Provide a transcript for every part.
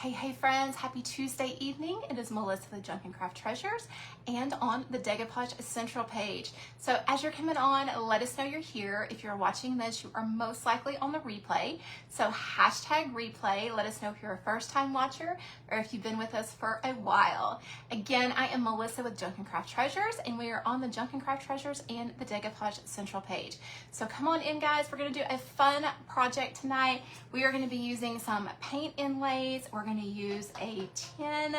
Hey friends, happy Tuesday evening. It is Melissa with Junk and Craft Treasures and on the Decoupage Central page. So as you're coming on, let us know you're here. If you're watching this, you are most likely on the replay. So hashtag replay. Let us know if you're a first time watcher or if you've been with us for a while. Again, I am Melissa with Junk and Craft Treasures and we are on the Junk and Craft Treasures and the Decoupage Central page. So come on in guys, we're gonna do a fun project tonight. We are gonna be using some paint inlays. We're going to use a tin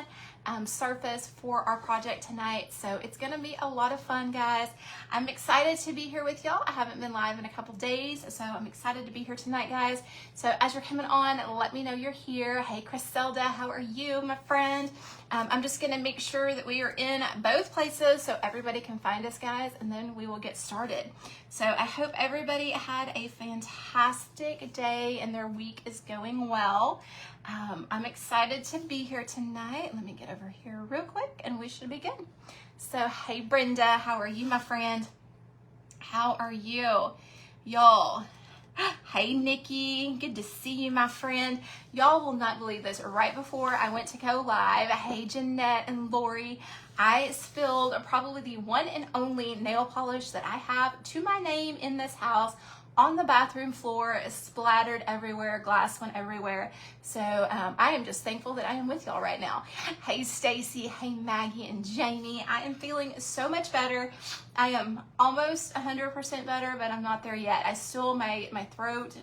surface for our project tonight. So it's going to be a lot of fun, guys. I'm excited to be here with y'all. I haven't been live in a couple days, so I'm excited to be here tonight, guys. So as you're coming on, let me know you're here. Hey, Criselda, how are you, my friend? I'm just going to make sure that we are in both places so everybody can find us, guys, and then we will get started. So I hope everybody had a fantastic day and their week is going well. I'm excited to be here tonight. Let me get over here real quick and we should be good. So, hey Brenda, how are you, my friend? How are you? Y'all, hey Nikki, good to see you, my friend. Y'all will not believe this. Right before I went to go live, hey Jeanette and Lori, I spilled probably the one and only nail polish that I have to my name in this house on the bathroom floor, splattered everywhere, glass went everywhere. So I am just thankful that I am with y'all right now. Hey Stacy, hey Maggie and Jamie. I am feeling so much better. I am almost 100% better, but I'm not there yet. I still, my throat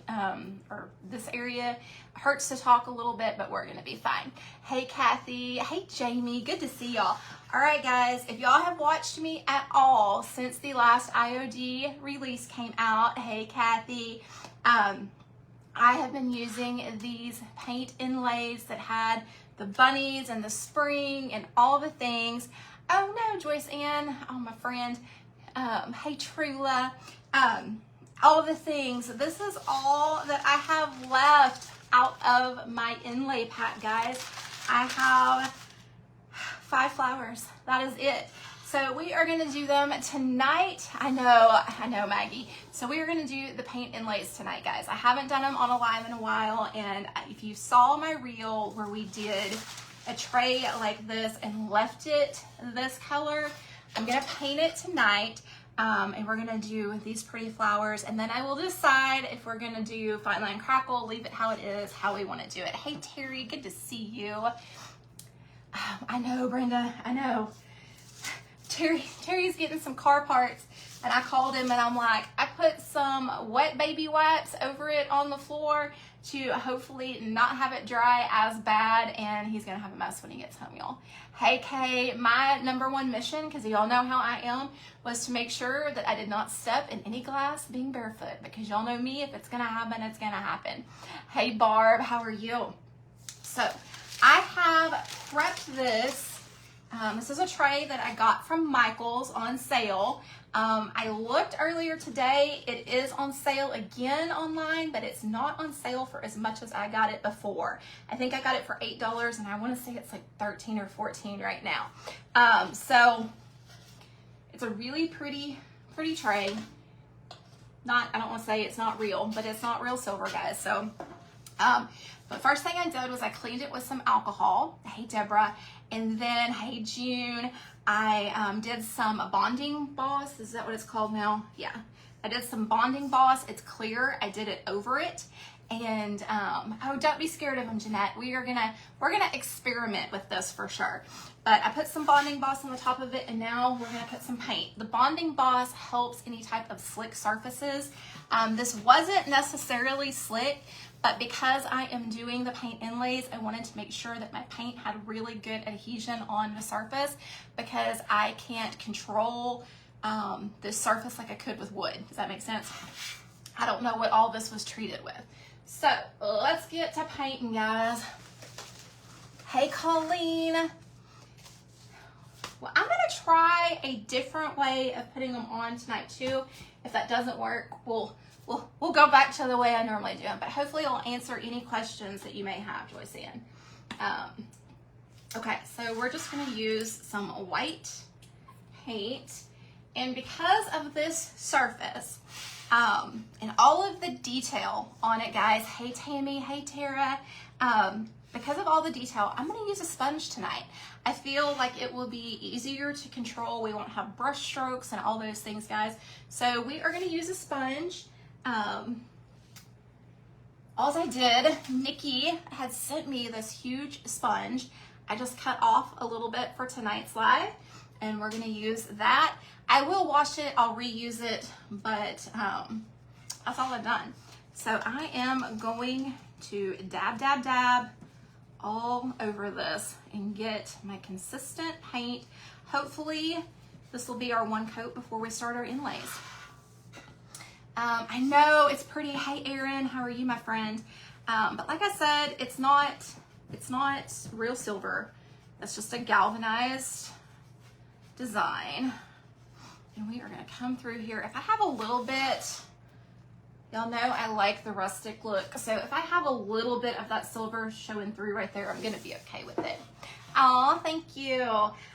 or this area hurts to talk a little bit, but we're gonna be fine. Hey Kathy, hey Jamie, good to see y'all. All right, guys, if y'all have watched me at all since the last IOD release came out, hey, Kathy, I have been using these paint inlays that had the bunnies and the spring and all the things. Oh, no, Joyce Ann, oh, my friend, hey, Trula, all the things. This is all that I have left out of my inlay pack, guys. I have 5 flowers. That is it. So we are going to do them tonight. I know, Maggie. So we are going to do the paint inlays tonight, guys. I haven't done them on a live in a while, and if you saw my reel where we did a tray like this and left it this color, I'm going to paint it tonight. And we're going to do these pretty flowers, and then I will decide if we're going to do Fine Line Crackle, leave it how it is, how we want to do it. Hey Terry, good to see you. I know, Brenda, I know. Terry's getting some car parts, and I called him and I'm like, I put some wet baby wipes over it on the floor to hopefully not have it dry as bad, and he's gonna have a mess when he gets home, y'all. Hey Kay, my #1 mission, because y'all know how I am, was to make sure that I did not step in any glass being barefoot, because y'all know me, if it's gonna happen, it's gonna happen. Hey Barb, how are you? So I have prepped this. This is a tray that I got from Michael's on sale. I looked earlier today. It is on sale again online, but it's not on sale for as much as I got it before. I think I got it for $8, and I want to say it's like 13 or 14 right now. So it's a really pretty tray. I don't want to say it's not real, but it's not real silver, guys. So but first thing I did was I cleaned it with some alcohol. Hey, Deborah. And then, hey, June, I did some Bonding Boss. Is that what it's called now? Yeah. I did some Bonding Boss. It's clear. I did it over it. And, oh, don't be scared of them, Jeanette. We're gonna experiment with this for sure. But I put some Bonding Boss on the top of it, and now we're gonna put some paint. The Bonding Boss helps any type of slick surfaces. This wasn't necessarily slick, but because I am doing the paint inlays, I wanted to make sure that my paint had really good adhesion on the surface, because I can't control this surface like I could with wood. Does that make sense? I don't know what all this was treated with. So let's get to painting, guys. Hey, Colleen. Well, I'm gonna try a different way of putting them on tonight too. If that doesn't work, we'll go back to the way I normally do them, but hopefully it'll answer any questions that you may have, Joyce Ann. Okay, so we're just gonna use some white paint, and because of this surface, and all of the detail on it, guys, hey Tammy, hey Tara, because of all the detail, I'm going to use a sponge tonight. I feel like it will be easier to control. We won't have brush strokes and all those things, guys. So we are going to use a sponge. All I did, Nikki had sent me this huge sponge. I just cut off a little bit for tonight's live, and we're going to use that. I will wash it, I'll reuse it, but that's all I've done. So I am going to dab, dab, dab all over this and get my consistent paint. Hopefully this will be our one coat before we start our inlays. I know it's pretty. Hey Erin, how are you, my friend? But like I said, it's not real silver. That's just a galvanized design. And we are gonna come through here. If I have a little bit, y'all know I like the rustic look. So if I have a little bit of that silver showing through right there, I'm gonna be okay with it. Oh, thank you.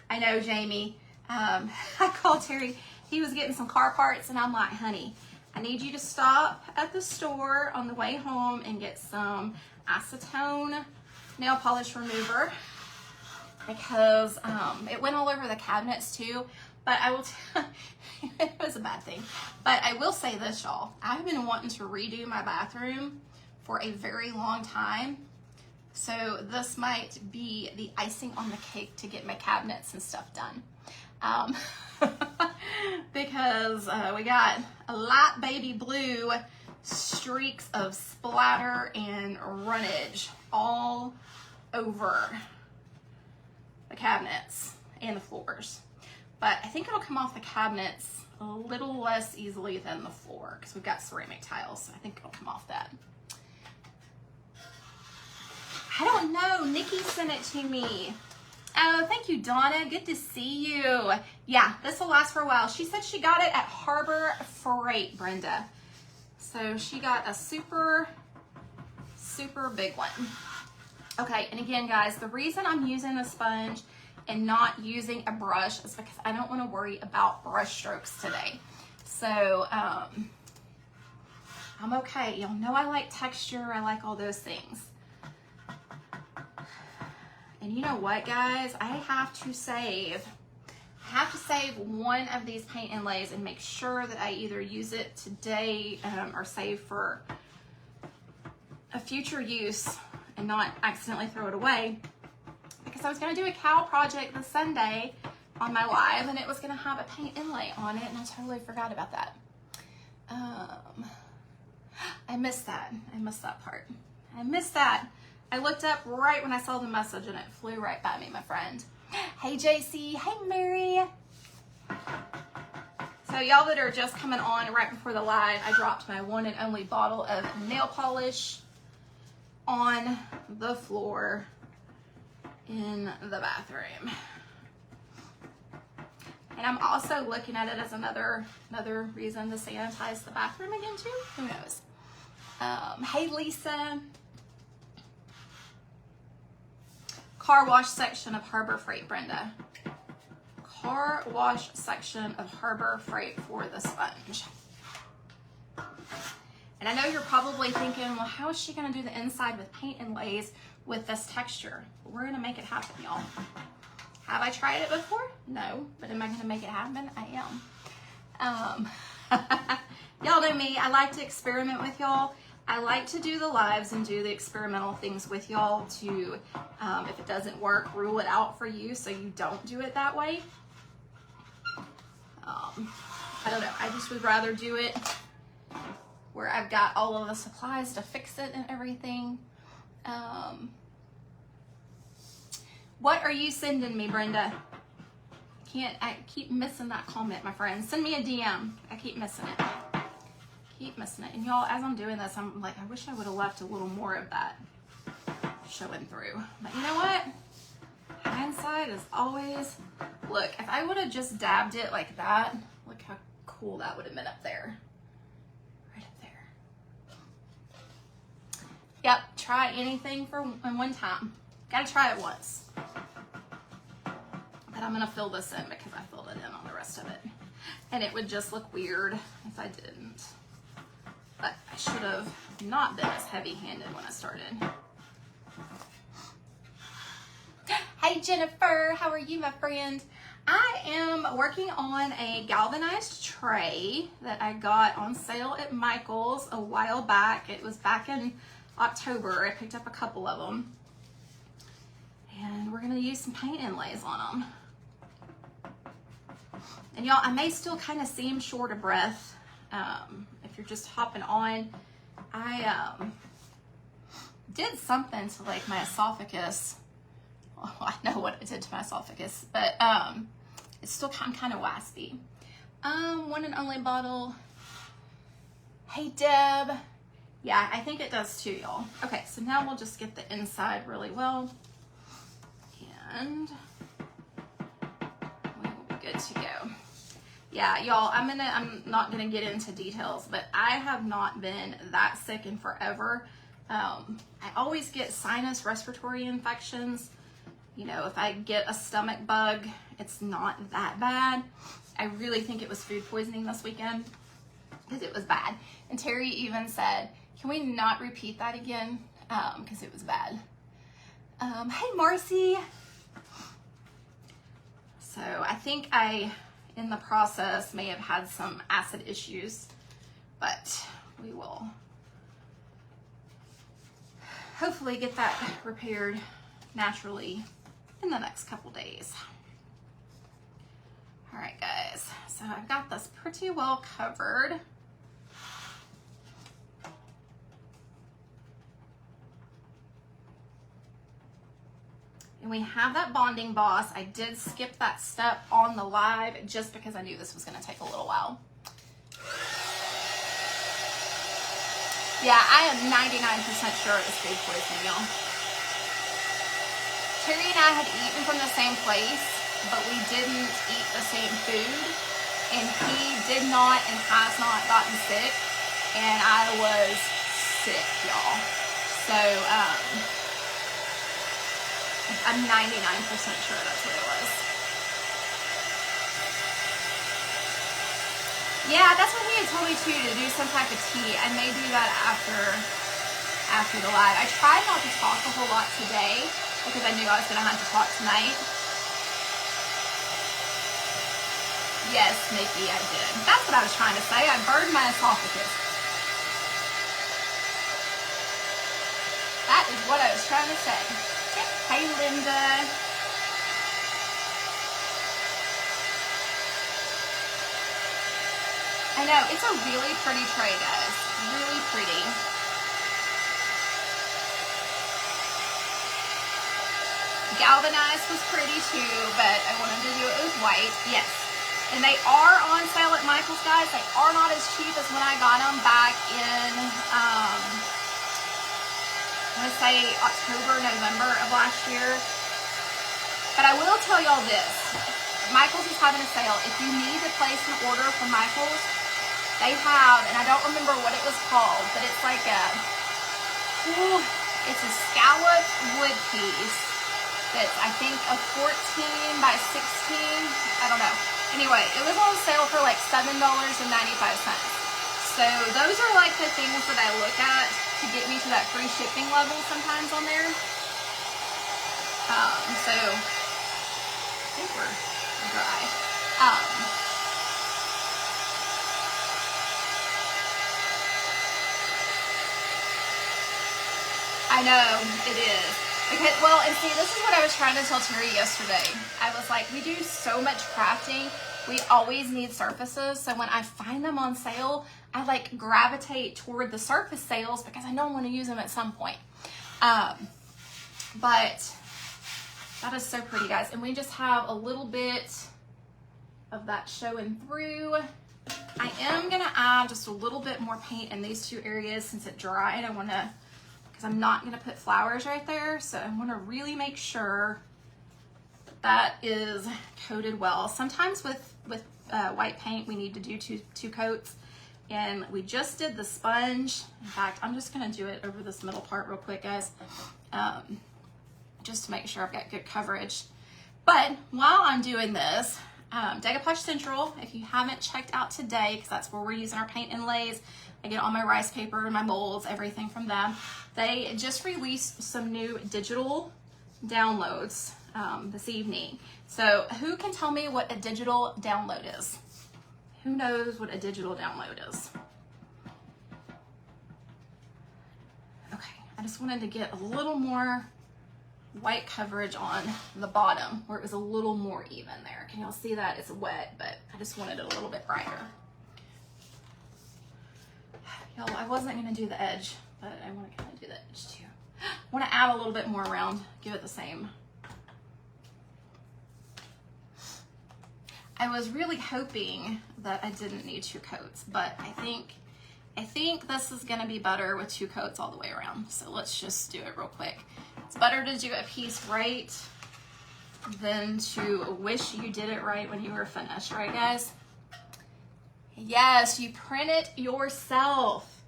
I know, Jamie. I called Terry. He was getting some car parts and I'm like, honey, I need you to stop at the store on the way home and get some acetone nail polish remover because it went all over the cabinets too. But I will, it was a bad thing. But I will say this, y'all. I've been wanting to redo my bathroom for a very long time. So this might be the icing on the cake to get my cabinets and stuff done. Because we got a light baby blue streaks of splatter and runnage all over the cabinets and the floors. But I think it'll come off the cabinets a little less easily than the floor because we've got ceramic tiles. So I think it'll come off that. I don't know. Nikki sent it to me. Oh, thank you, Donna. Good to see you. Yeah, this will last for a while. She said she got it at Harbor Freight, Brenda. So she got a super, super big one. Okay, and again, guys, the reason I'm using a sponge and not using a brush is because I don't want to worry about brush strokes today. So I'm okay. Y'all know I like texture. I like all those things. And you know what, guys? I have to save one of these paint inlays and make sure that I either use it today or save for a future use and not accidentally throw it away. Because I was going to do a cow project this Sunday on my live and it was going to have a paint inlay on it and I totally forgot about that. I missed that. I missed that part. I missed that. I looked up right when I saw the message and it flew right by me, my friend. Hey, JC. Hey, Mary. So y'all that are just coming on right before the live, I dropped my one and only bottle of nail polish on the floor in the bathroom. And I'm also looking at it as another reason to sanitize the bathroom again too. Who knows? Hey, Lisa. Car wash section of Harbor Freight, Brenda. Car wash section of Harbor Freight for the sponge. And I know you're probably thinking, well, how is she going to do the inside with paint inlays with this texture? We're going to make it happen, y'all. Have I tried it before? No. But am I going to make it happen? I am. Y'all know me. I like to experiment with y'all. I like to do the lives and do the experimental things with y'all to, if it doesn't work, rule it out for you so you don't do it that way. I don't know. I just would rather do it where I've got all of the supplies to fix it and everything. What are you sending me, Brenda? I keep missing that comment, my friend. Send me a DM. I keep missing it. Keep missing it. And y'all, as I'm doing this, I'm like, I wish I would have left a little more of that showing through. But you know what? Hindsight is always, look, if I would have just dabbed it like that, look how cool that would have been up there. Right up there. Yep, try anything in one time. Gotta try it once. But I'm gonna fill this in because I filled it in on the rest of it. And it would just look weird if I didn't. But I should have not been as heavy-handed when I started. Jennifer, how are you, my friend? I am working on a galvanized tray that I got on sale at Michael's a while back. It was back in October. I picked up a couple of them. And we're gonna use some paint inlays on them. And y'all, I may still kind of seem short of breath. If you're just hopping on, I did something to like my esophagus. Well, I know what I did to my esophagus, but it's still kind of waspy. One and only bottle. Hey Deb. Yeah, I think it does too, y'all. Okay, so now we'll just get the inside really well. And we will be good to go. Yeah, y'all, I'm not gonna get into details, but I have not been that sick in forever. I always get sinus respiratory infections. You know, if I get a stomach bug, it's not that bad. I really think it was food poisoning this weekend because it was bad. And Terry even said, can we not repeat that again? Because it was bad. Hey, Marcy. So I think I, in the process, may have had some acid issues, but we will hopefully get that repaired naturally in the next couple days. All right, guys, so I've got this pretty well covered. And we have that bonding boss. I did skip that step on the live just because I knew this was gonna take a little while. Yeah, I am 99% sure it was food poisoning, y'all. Terry and I had eaten from the same place, but we didn't eat the same food. And he did not and has not gotten sick. And I was sick, y'all. So, I'm 99% sure that's what it was. Yeah, that's what he had told me too, to do some type of tea. I may do that after the live. I tried not to talk a whole lot today because I knew I was going to have to talk tonight. Yes, Nikki, I did. That's what I was trying to say. I burned my esophagus. That is what I was trying to say. Hey, Linda. I know, it's a really pretty tray, guys. Really pretty. Galvanized was pretty too, but I wanted to do it with white. Yes. And they are on sale at Michael's, guys. They are not as cheap as when I got them back in, I want to say October, November of last year. But I will tell y'all this. Michael's is having a sale. If you need to place an order from Michael's, they have, and I don't remember what it was called, but it's like it's a scalloped wood piece that's, I think, a 14 by 16. I don't know. Anyway, it was on sale for like $7.95. So those are like the things that I look at to get me to that free shipping level sometimes on there. So I think we're dry. I know, it is. Okay, well, and see, this is what I was trying to tell Terry yesterday. I was like, we do so much crafting, we always need surfaces. So when I find them on sale, I like gravitate toward the surface sales because I know I'm going to use them at some point. But that is so pretty, guys. And we just have a little bit of that showing through. I am going to add just a little bit more paint in these two areas since it dried. I want to, because I'm not going to put flowers right there. So I want to really make sure that is coated well. Sometimes with white paint, we need to do two coats. And we just did the sponge. In fact, I'm just going to do it over this middle part real quick, guys. Just to make sure I've got good coverage. But while I'm doing this, Decoupage Central, if you haven't checked out today, because that's where we're using our paint inlays, I get all my rice paper, my molds, everything from them. They just released some new digital downloads. this evening. So who can tell me what a digital download is? Who knows what a digital download is? Okay, I just wanted to get a little more white coverage on the bottom where it was a little more even there. Can y'all see that? It's wet, but I just wanted it a little bit brighter. Y'all, I wasn't gonna do the edge, but I want to kind of do the edge too. I want to add a little bit more around, give it the same. I was really hoping that I didn't need 2 coats, but I think this is gonna be better with 2 coats all the way around. So let's just do it real quick. It's better to do a piece right than to wish you did it right when you were finished, right guys? Yes, you print it yourself.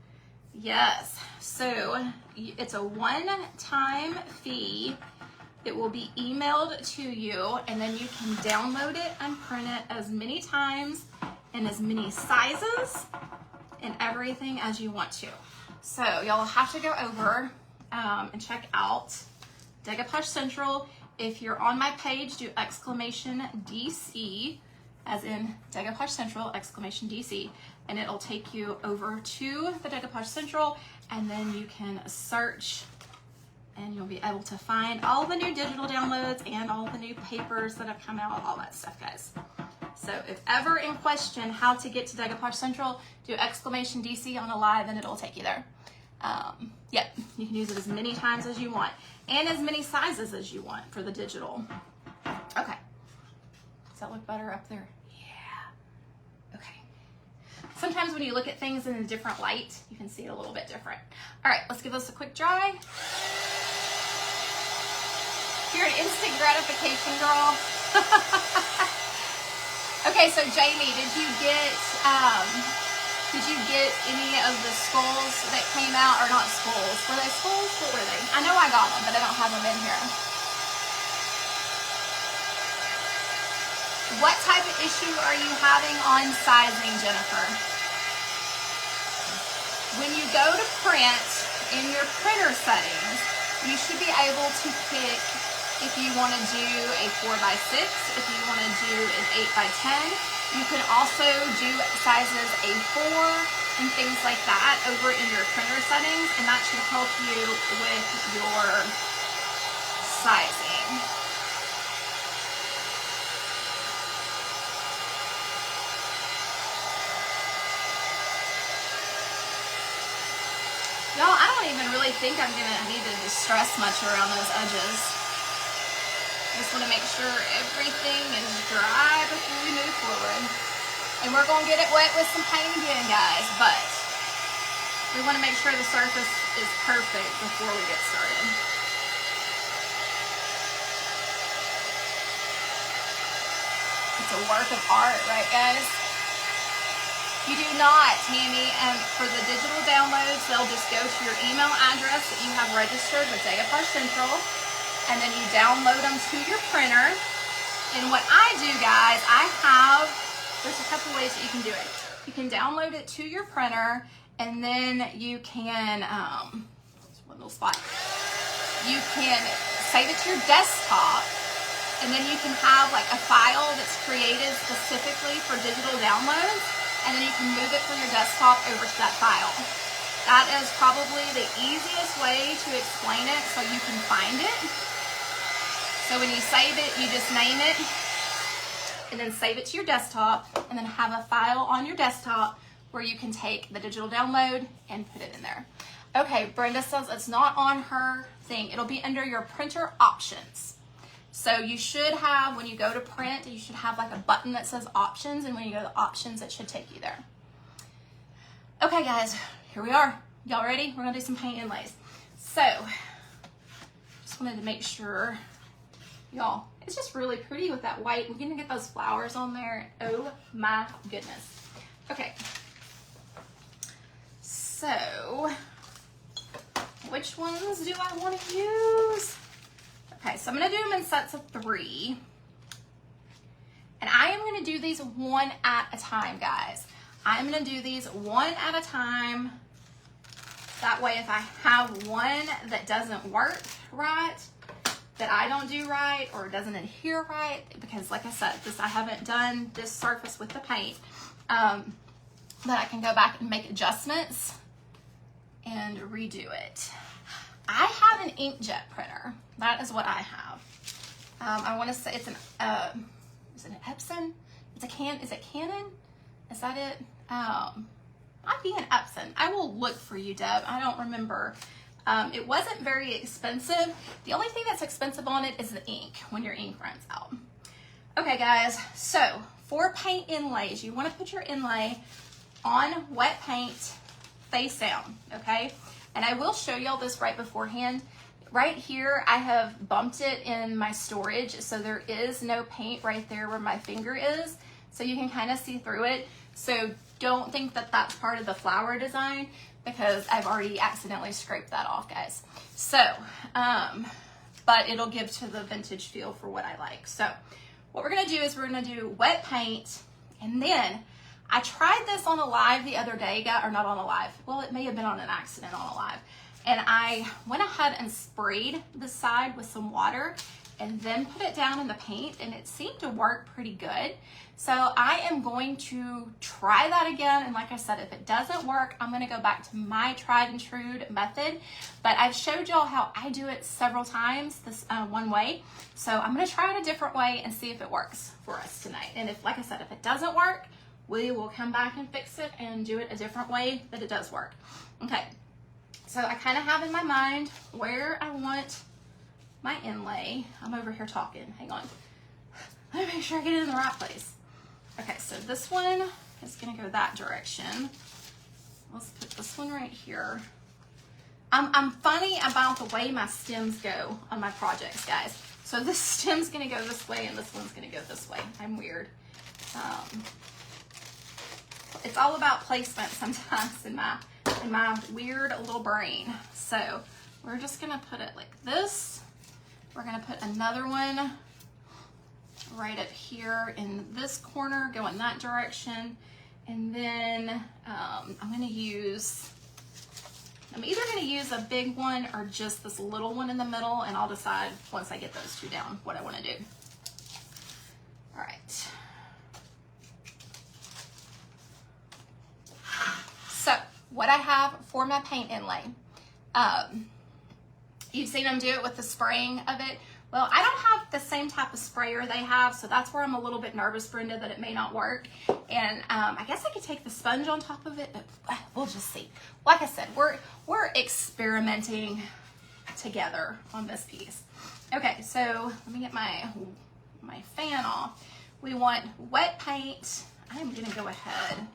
Yes, so it's a one-time fee. It will be emailed to you, and then you can download it and print it as many times in as many sizes and everything as you want to. So y'all have to go over and check out Decoupage Central. If you're on my page, do exclamation DC, as in Decoupage Central, exclamation DC, and it'll take you over to the Decoupage Central, and then you can search and you'll be able to find all the new digital downloads and all the new papers that have come out, all that stuff, guys. So if ever in question how to get to Decoupage Central, do exclamation DC on a live and it'll take you there. Yep, you can use it as many times as you want and as many sizes as you want for the digital. Okay, does that look better up there? Yeah, okay. Sometimes when you look at things in a different light, you can see it a little bit different. All right, let's give this a quick dry. You're an instant gratification girl. Okay, so Jamie, did you get any of the skulls that came out, or not skulls? Were they skulls? What were they? I know I got them, but I don't have them in here. What type of issue are you having on sizing, Jennifer? When you go to print in your printer settings, you should be able to pick if you want to do a 4x6, if you want to do an 8x10. You can also do sizes A4 and things like that over in your printer settings, and that should help you with your sizing. Y'all, I don't even really think I'm gonna need to distress much around those edges. Just want to make sure everything is dry before we move forward. And we're going to get it wet with some paint again, guys, but we want to make sure the surface is perfect before we get started. It's a work of art, right, guys? You do not, Tammy, for the digital downloads, they'll just go to your email address that you have registered with Decoupage Central, and then you download them to your printer. And what I do, guys, there's a couple ways that you can do it. You can download it to your printer, and then you can, one little spot. You can save it to your desktop, and then you can have like a file that's created specifically for digital downloads, and then you can move it from your desktop over to that file. That is probably the easiest way to explain it so you can find it. So when you save it, you just name it and then save it to your desktop, and then have a file on your desktop where you can take the digital download and put it in there. Okay, Brenda says it's not on her thing. It'll be under your printer options. So you should have, when you go to print, you should have like a button that says options, and when you go to options, it should take you there. Okay guys, here we are. Y'all ready? We're gonna do some paint inlays. So, just wanted to make sure, y'all, it's just really pretty with that white. We're gonna get those flowers on there. Oh my goodness. Okay. So, which ones do I want to use? Okay, so I'm gonna do them in sets of 3. And I am gonna do these one at a time, guys. I'm gonna do these one at a time. That way, if I have one that doesn't work right, that I don't do right or doesn't adhere right, because like I said, I haven't done this surface with the paint, that I can go back and make adjustments and redo it. I have an inkjet printer. That is what I have. I want to say it's an, is it an Epson? Is it Canon? Is that it? Might be an Epson. I will look for you, Deb. I don't remember. It wasn't very expensive. The only thing that's expensive on it is the ink when your ink runs out. Okay, guys, so for paint inlays, you want to put your inlay on wet paint face down, okay? And I will show y'all this right beforehand. Right here, I have bumped it in my storage, so there is no paint right there where my finger is, so you can kind of see through it. So don't think that that's part of the flower design, because I've already accidentally scraped that off, guys. So, but it'll give to the vintage feel for what I like. So what we're gonna do is we're gonna do wet paint, and then I tried this on a live the other day, or not on a live. Well, it may have been on an accident on a live. And I went ahead and sprayed the side with some water and then put it down in the paint, and it seemed to work pretty good. So I am going to try that again. And like I said, if it doesn't work, I'm gonna go back to my tried and true method. But I've showed y'all how I do it several times this one way. So I'm gonna try it a different way and see if it works for us tonight. And if, like I said, if it doesn't work, we will come back and fix it and do it a different way that it does work. Okay, so I kind of have in my mind where I want my inlay. I'm over here talking, hang on. Let me make sure I get it in the right place. Okay, so this one is gonna go that direction. Let's put this one right here. I'm funny about the way my stems go on my projects, guys. So this stem's gonna go this way and this one's gonna go this way. I'm weird. It's all about placement sometimes in my weird little brain. So we're just gonna put it like this. We're gonna put another one right up here in this corner, go in that direction. And then I'm either gonna use a big one or just this little one in the middle, and I'll decide once I get those two down what I wanna do. All right. So what I have for my paint inlay, you've seen them do it with the spraying of it. Well, I don't have the same type of sprayer they have, so that's where I'm a little bit nervous, Brenda, that it may not work. And I guess I could take the sponge on top of it, but we'll just see. Like I said, we're experimenting together on this piece. Okay, so let me get my fan off. We want wet paint. I am gonna go ahead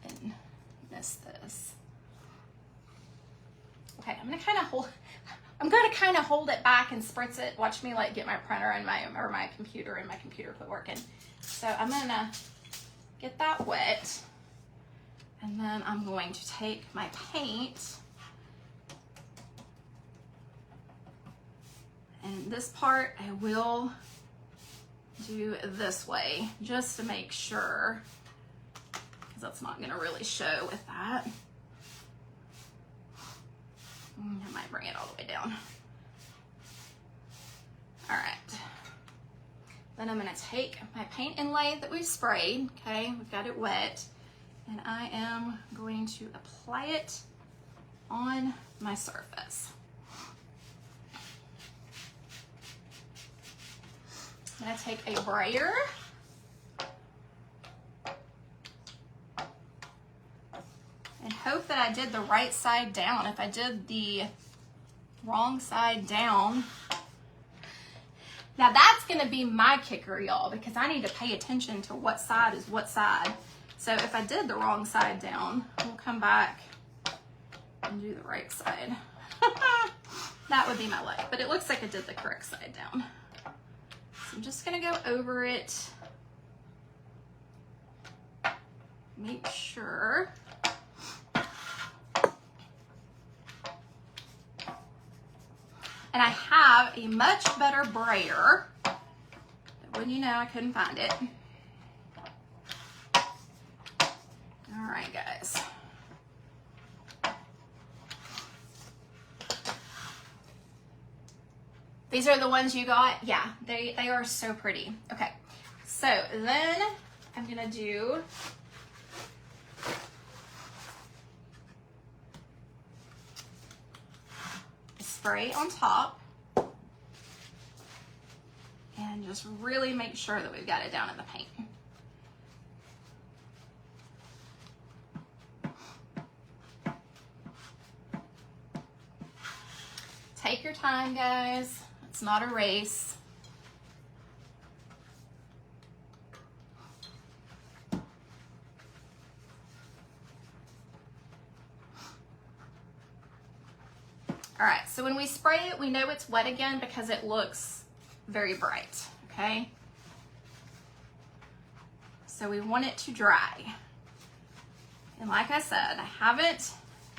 and miss this. Okay, I'm gonna kind of hold it back and spritz it. Watch me like get my printer and my computer quit working. So I'm gonna get that wet, and then I'm going to take my paint, and this part I will do this way just to make sure, because that's not gonna really show with that. I might bring it all the way down. All right. Then I'm gonna take my paint inlay that we've sprayed, okay, we've got it wet, and I am going to apply it on my surface. I'm gonna take a brayer and hope that I did the right side down. If I did the wrong side down, now that's gonna be my kicker, y'all, because I need to pay attention to what side is what side. So if I did the wrong side down, we'll come back and do the right side. That would be my luck, but it looks like I did the correct side down. So I'm just gonna go over it, make sure. And I have a much better brayer. When you know, I couldn't find it. All right, guys. These are the ones you got? Yeah, they are so pretty. Okay, so then I'm gonna do a spray on top and just really make sure that we've got it down in the paint. Take your time, guys. It's not a race. All right, so when we spray it, we know it's wet again because it looks very bright, okay? So we want it to dry. And like I said,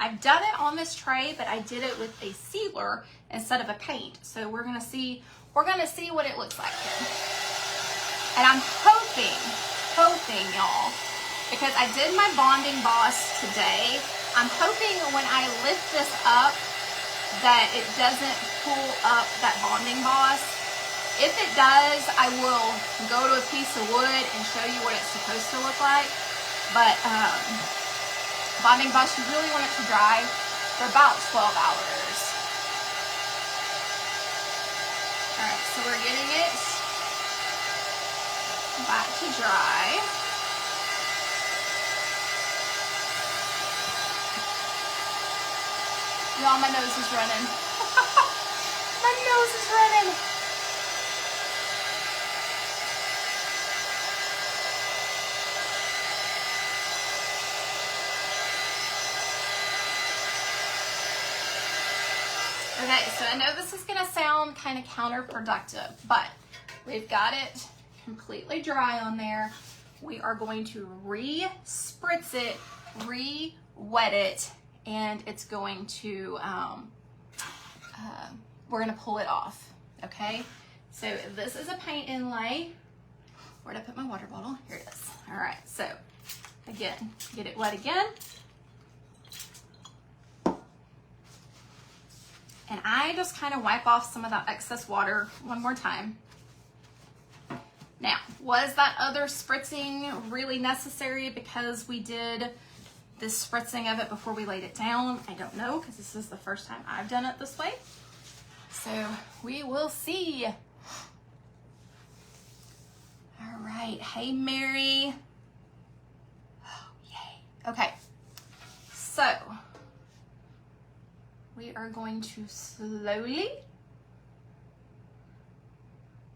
I've done it on this tray, but I did it with a sealer instead of a paint. So we're gonna see what it looks like here. And I'm hoping, y'all, because I did my bonding boss today, I'm hoping when I lift this up that it doesn't pull up that bonding boss. If it does, I will go to a piece of wood and show you what it's supposed to look like. But bonding boss, you really want it to dry for about 12 hours. All right, so we're getting it back to dry. Y'all, my nose is running. My nose is running. Okay, so I know this is gonna sound kind of counterproductive, but we've got it completely dry on there. We are going to re-spritz it, re-wet it, and it's going to, we're gonna pull it off, okay? So this is a paint inlay. Where'd I put my water bottle? Here it is. All right, so again, get it wet again. And I just kind of wipe off some of that excess water one more time. Now, was that other spritzing really necessary because we did this spritzing of it before we laid it down? I don't know, because this is the first time I've done it this way. So we will see. All right, hey Mary. Oh, yay. Okay, so we are going to slowly,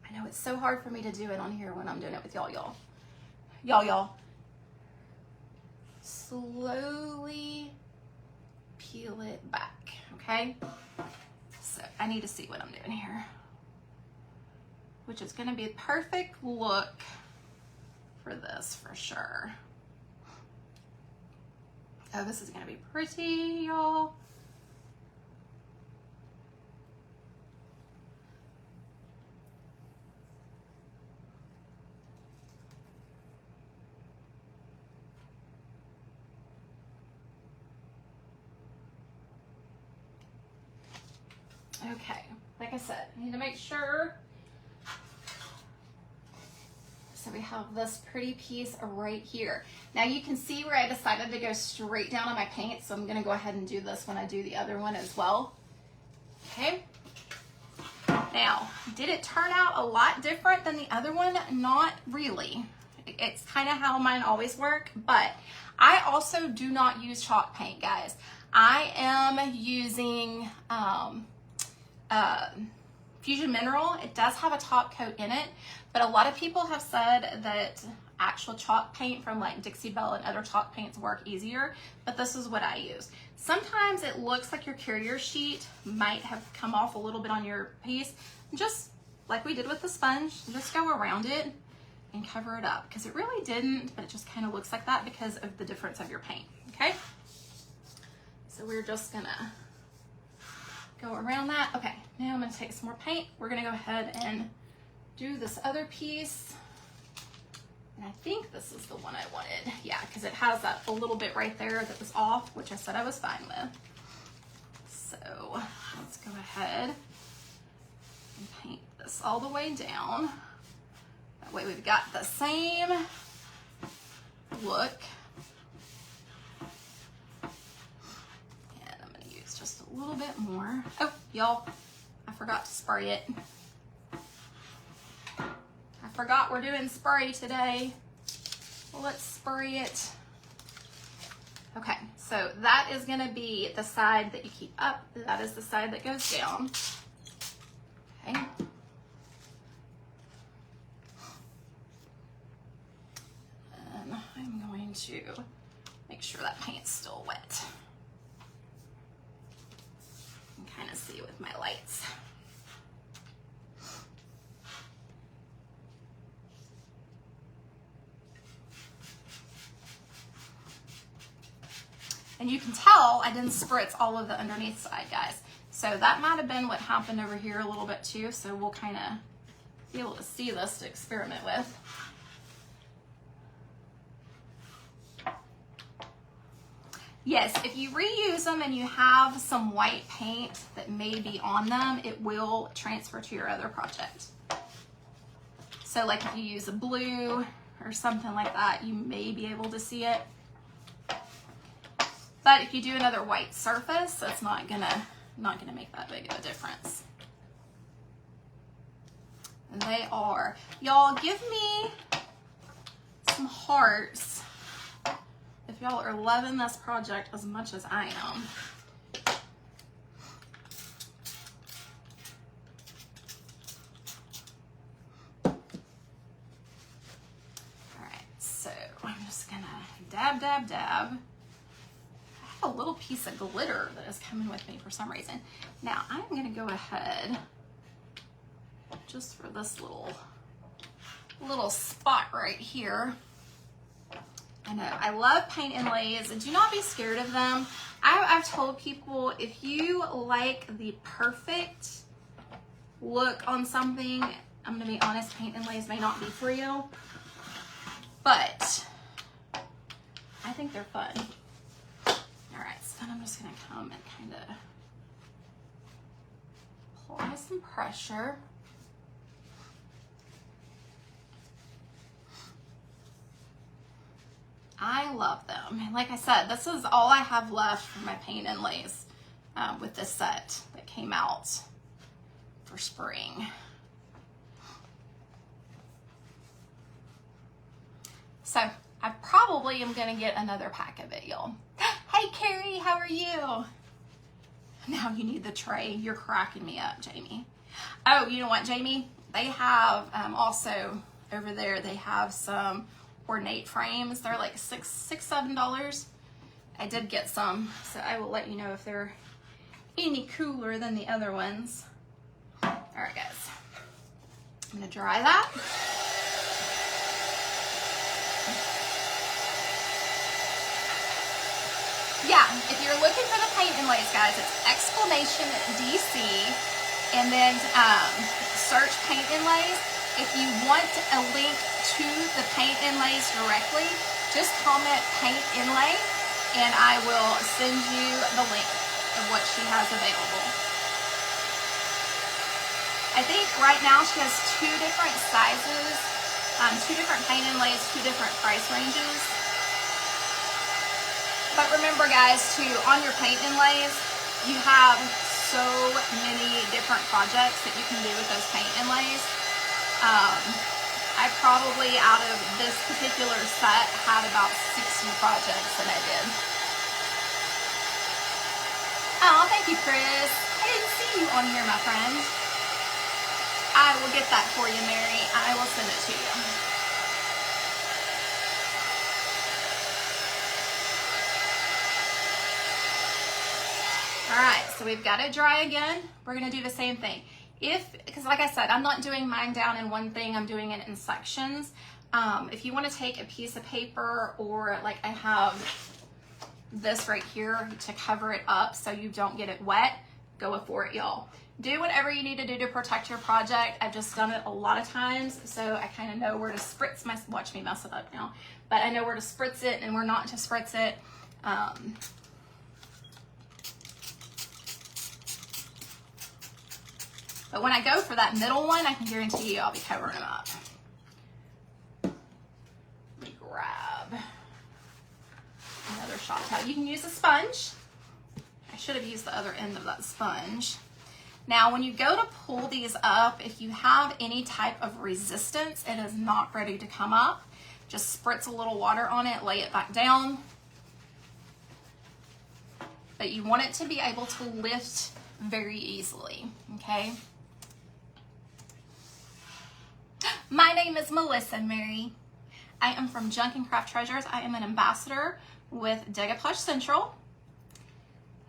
I know it's so hard for me to do it on here when I'm doing it with y'all. Slowly peel it back, okay? So I need to see what I'm doing here, which is gonna be a perfect look for this for sure. Oh, this is gonna be pretty, y'all. Okay, like I said, I need to make sure. So we have this pretty piece right here. Now you can see where I decided to go straight down on my paint, so I'm gonna go ahead and do this when I do the other one as well. Okay. Now, did it turn out a lot different than the other one? Not really. It's kind of how mine always work, but I also do not use chalk paint, guys. I am using Fusion Mineral. It does have a top coat in it, but a lot of people have said that actual chalk paint from like Dixie Belle and other chalk paints work easier, but this is what I use. Sometimes it looks like your carrier sheet might have come off a little bit on your piece. Just like we did with the sponge, just go around it and cover it up, because it really didn't, but it just kind of looks like that because of the difference of your paint, okay? So we're just gonna go around that. Okay, now I'm gonna take some more paint. We're gonna go ahead and do this other piece. And I think this is the one I wanted. Yeah, because it has that a little bit right there that was off, which I said I was fine with. So let's go ahead and this all the way down. That way we've got the same look. And I'm gonna use just a little bit more. Oh, y'all, I forgot to spray it. I forgot we're doing spray today. Well, let's spray it. Okay, so that is gonna be the side that you keep up. That is the side that goes down. Okay. And I'm going to make sure that paint's still wet. You can kind of see with my lights. And you can tell I didn't spritz all of the underneath side, guys. So that might have been what happened over here a little bit too. So we'll kind of be able to see this to experiment with. Yes, if you reuse them and you have some white paint that may be on them, it will transfer to your other project. So like if you use a blue or something like that, you may be able to see it. But if you do another white surface, that's not gonna make that big of a difference. And they are. Y'all give me some hearts if y'all are loving this project as much as I am. All right, so I'm just gonna dab, dab, dab. A little piece of glitter that is coming with me for some reason. Now I'm going to go ahead just for this little spot right here. I know I love paint inlays. Do not be scared of them. I've told people if you like the perfect look on something, I'm going to be honest, paint inlays may not be for you, but I think they're fun. All right, so then I'm just gonna come and kind of apply some pressure. I love them. And like I said, this is all I have left for my paint inlays with this set that came out for spring. So I probably am gonna get another pack of it, y'all. Hey Carrie, how are you? Now you need the tray. You're cracking me up, Jamie. Oh, you know what, Jamie? They have also over there, they have some ornate frames. They're like $7. I did get some, so I will let you know if they're any cooler than the other ones. All right, guys. I'm gonna dry that. Yeah, if you're looking for the paint inlays, guys, it's !DC and then search paint inlays. If you want a link to the paint inlays directly, just comment paint inlay and I will send you the link of what she has available. I think right now she has 2 different sizes, 2 different paint inlays, 2 different price ranges. But remember, guys, too, on your paint inlays, you have so many different projects that you can do with those paint inlays. I probably, out of this particular set, had about 60 projects that I did. Oh, thank you, Chris. I didn't see you on here, my friend. I will get that for you, Mary. I will send it to you. All right, so we've got it dry again. We're gonna do the same thing. Because like I said, I'm not doing mine down in one thing, I'm doing it in sections. If you wanna take a piece of paper or like I have this right here to cover it up so you don't get it wet, go for it, y'all. Do whatever you need to do to protect your project. I've just done it a lot of times, so I kind of know where to spritz my, watch me mess it up now, but I know where to spritz it and where not to spritz it. But when I go for that middle one, I can guarantee you I'll be covering them up. Let me grab another shop towel. You can use a sponge. I should have used the other end of that sponge. Now, when you go to pull these up, if you have any type of resistance, it is not ready to come up. Just spritz a little water on it, lay it back down. But you want it to be able to lift very easily, okay? My name is Melissa Mary. I am from Junk and Craft Treasures. I am an ambassador with Decoupage Central.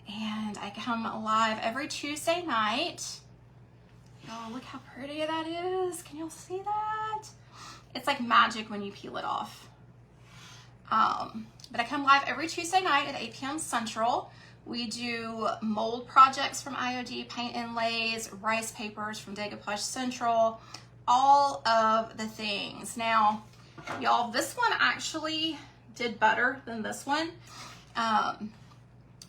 And I come live every Tuesday night. Y'all, look how pretty that is. Can y'all see that? It's like magic when you peel it off. But I come live every Tuesday night at 8 p.m. Central. We do mold projects from IOD Paint Inlays, rice papers from Decoupage Central, all of the things. Now, y'all, this one actually did better than this one.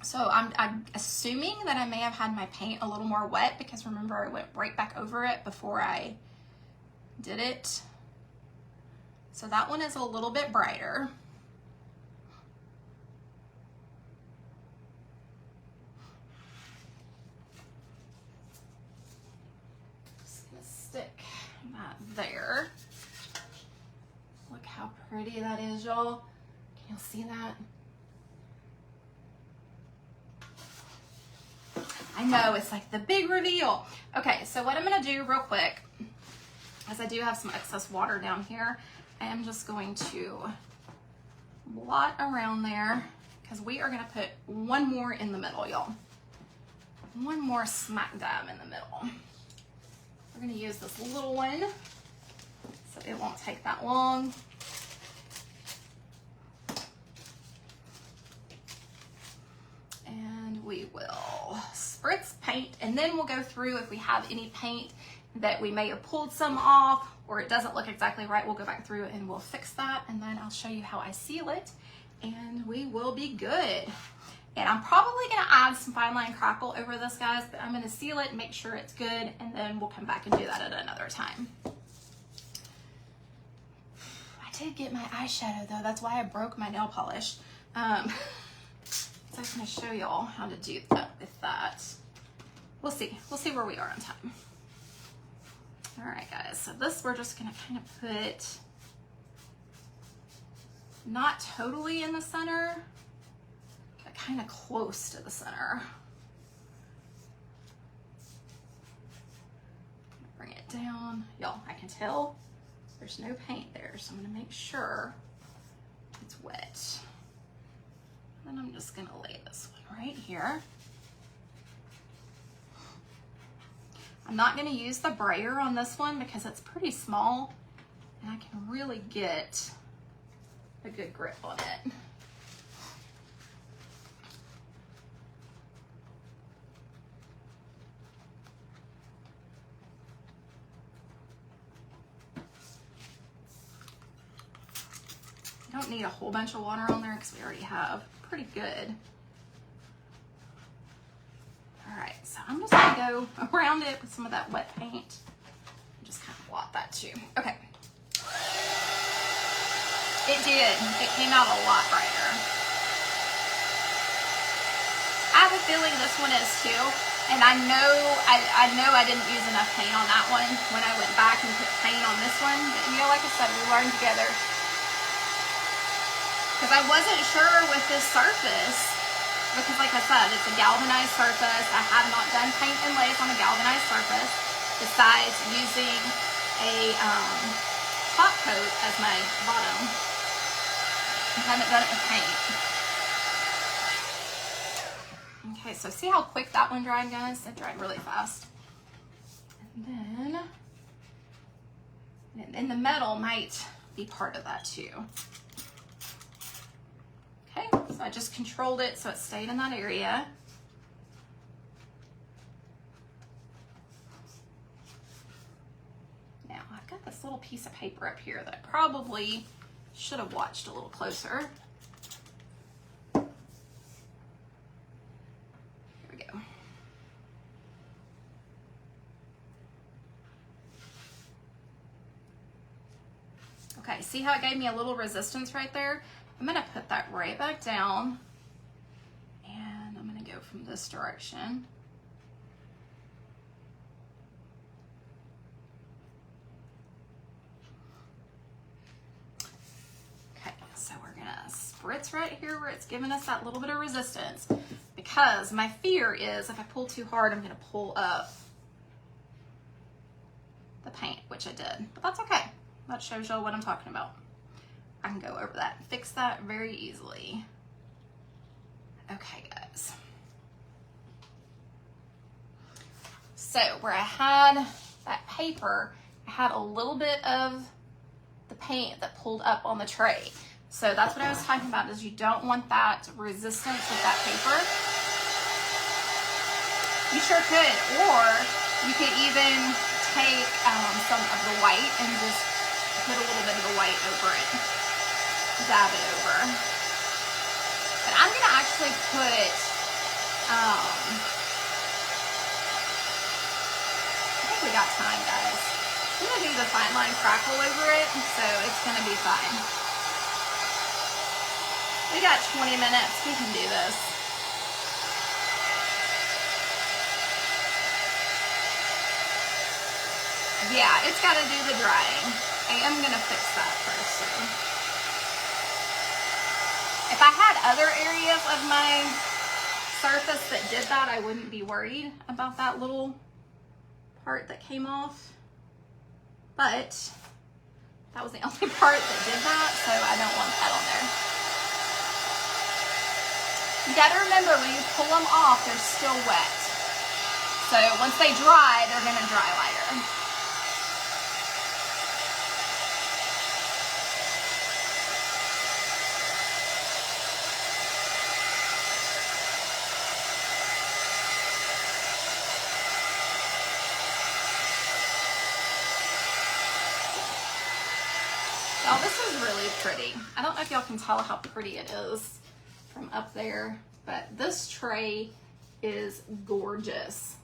So I'm assuming that I may have had my paint a little more wet because remember I went right back over it before I did it. So that one is a little bit brighter. Just gonna stick that there. Look how pretty that is, y'all. Can y'all see that? I know, it's like the big reveal. Okay, so what I'm gonna do real quick, as I do have some excess water down here, I am just going to blot around there because we are gonna put one more in the middle, y'all. One more smack dab in the middle. We're gonna use this little one, so it won't take that long. And we will spritz paint, and then we'll go through if we have any paint that we may have pulled some off or it doesn't look exactly right, we'll go back through and we'll fix that, and then I'll show you how I seal it, and we will be good. And I'm probably gonna add some fine line crackle over this, guys, but I'm gonna seal it, make sure it's good, and then we'll come back and do that at another time. I did get my eyeshadow though, that's why I broke my nail polish. So I'm gonna show y'all how to do that with that. We'll see where we are on time. All right, guys, so this we're just gonna kind of put, not totally in the center, but kind of close to the center. Bring it down. Y'all, I can tell there's no paint there, so I'm gonna make sure it's wet. Then I'm just gonna lay this one right here. I'm not gonna use the brayer on this one because it's pretty small and I can really get a good grip on it. You don't need a whole bunch of water on there because we already have pretty good. All right, so I'm just gonna go around it with some of that wet paint. Just kind of blot that too. Okay. It did. It came out a lot brighter. I have a feeling this one is too, and I know I didn't use enough paint on that one when I went back and put paint on this one. But you know, like I said, we learned together. Because I wasn't sure with this surface, because like I said, it's a galvanized surface. I have not done paint inlays on a galvanized surface besides using a top coat as my bottom. I haven't done it with paint. Okay, so see how quick that one dried, guys? It dried really fast. And then the metal might be part of that too. Okay, so I just controlled it so it stayed in that area. Now, I've got this little piece of paper up here that I probably should have watched a little closer. Here we go. Okay, see how it gave me a little resistance right there? I'm gonna put that right back down, and I'm gonna go from this direction. Okay, so we're gonna spritz right here where it's giving us that little bit of resistance, because my fear is if I pull too hard, I'm gonna pull up the paint, which I did, but that's okay. That shows y'all what I'm talking about. I can go over that and fix that very easily. Okay, guys. So where I had that paper, I had a little bit of the paint that pulled up on the tray. So that's what I was talking about, is you don't want that resistance with that paper. You sure could, or you could even take some of the white and just put a little bit of the white over it. Dab it over. But I'm gonna actually put, I think we got time, guys. I'm gonna do the fine line crackle over it, so it's gonna be fine. We got 20 minutes, we can do this. Yeah, it's gotta do the drying. I am gonna fix that first, so. If I had other areas of my surface that did that, I wouldn't be worried about that little part that came off. But that was the only part that did that, so I don't want that on there. You gotta remember, when you pull them off, they're still wet. So once they dry, they're gonna dry lighter. Y'all, this is really pretty. I don't know if y'all can tell how pretty it is from up there, but this tray is gorgeous.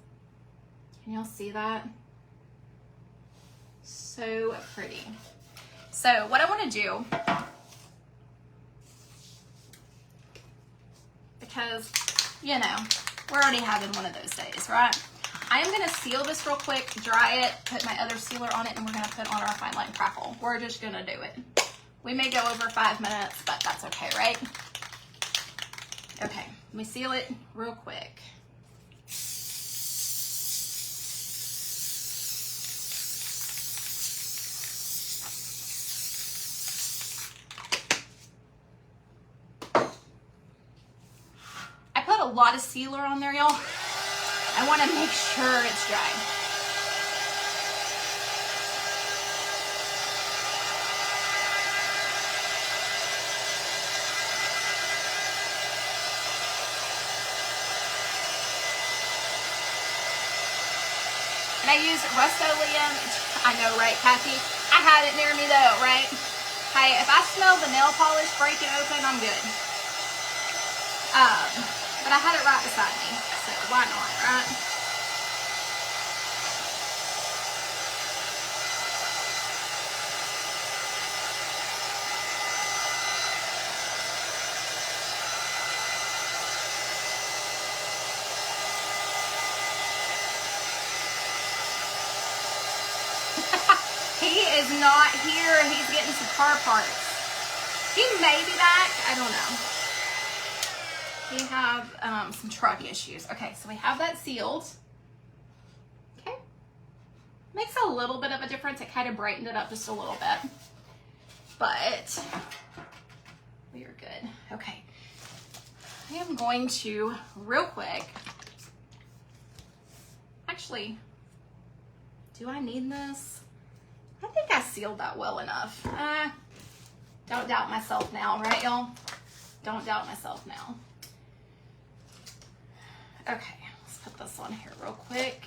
Can y'all see that? So pretty. So what I want to do, because, you know, we're already having one of those days, right? I am going to seal this real quick, dry it, put my other sealer on it, and we're going to put on our fine line crackle. We're just going to do it. We may go over 5 minutes, but that's okay, right? Okay, let me seal it real quick. I put a lot of sealer on there, y'all. I want to make sure it's dry. And I use Rust-Oleum. I know, right, Kathy? I had it near me though, right? Hey, if I smell the nail polish breaking open, I'm good. But I had it right beside me, so why not, right? He is not here. He's getting some car parts. He may be back. I don't know. We have some truck issues. Okay, so we have that sealed. Okay. Makes a little bit of a difference. It kind of brightened it up just a little bit. But we are good. Okay. I am going to, real quick, actually, do I need this? I think I sealed that well enough. Don't doubt myself now, right, y'all? Don't doubt myself now. Okay, let's put this on here real quick.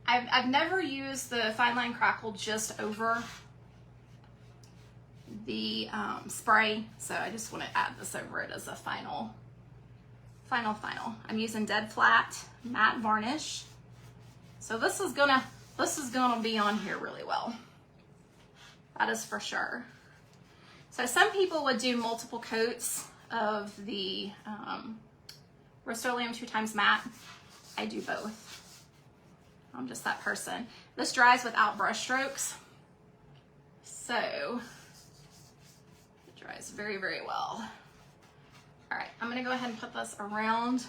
I've never used the fine line crackle just over the spray, so I just want to add this over it as a final. I'm using Dead Flat matte varnish, so this is gonna be on here really well. That is for sure. So some people would do multiple coats of the Rust-Oleum 2x matte. I do both. I'm just that person. This dries without brush strokes, so it dries very, very well. All right, I'm gonna go ahead and put this around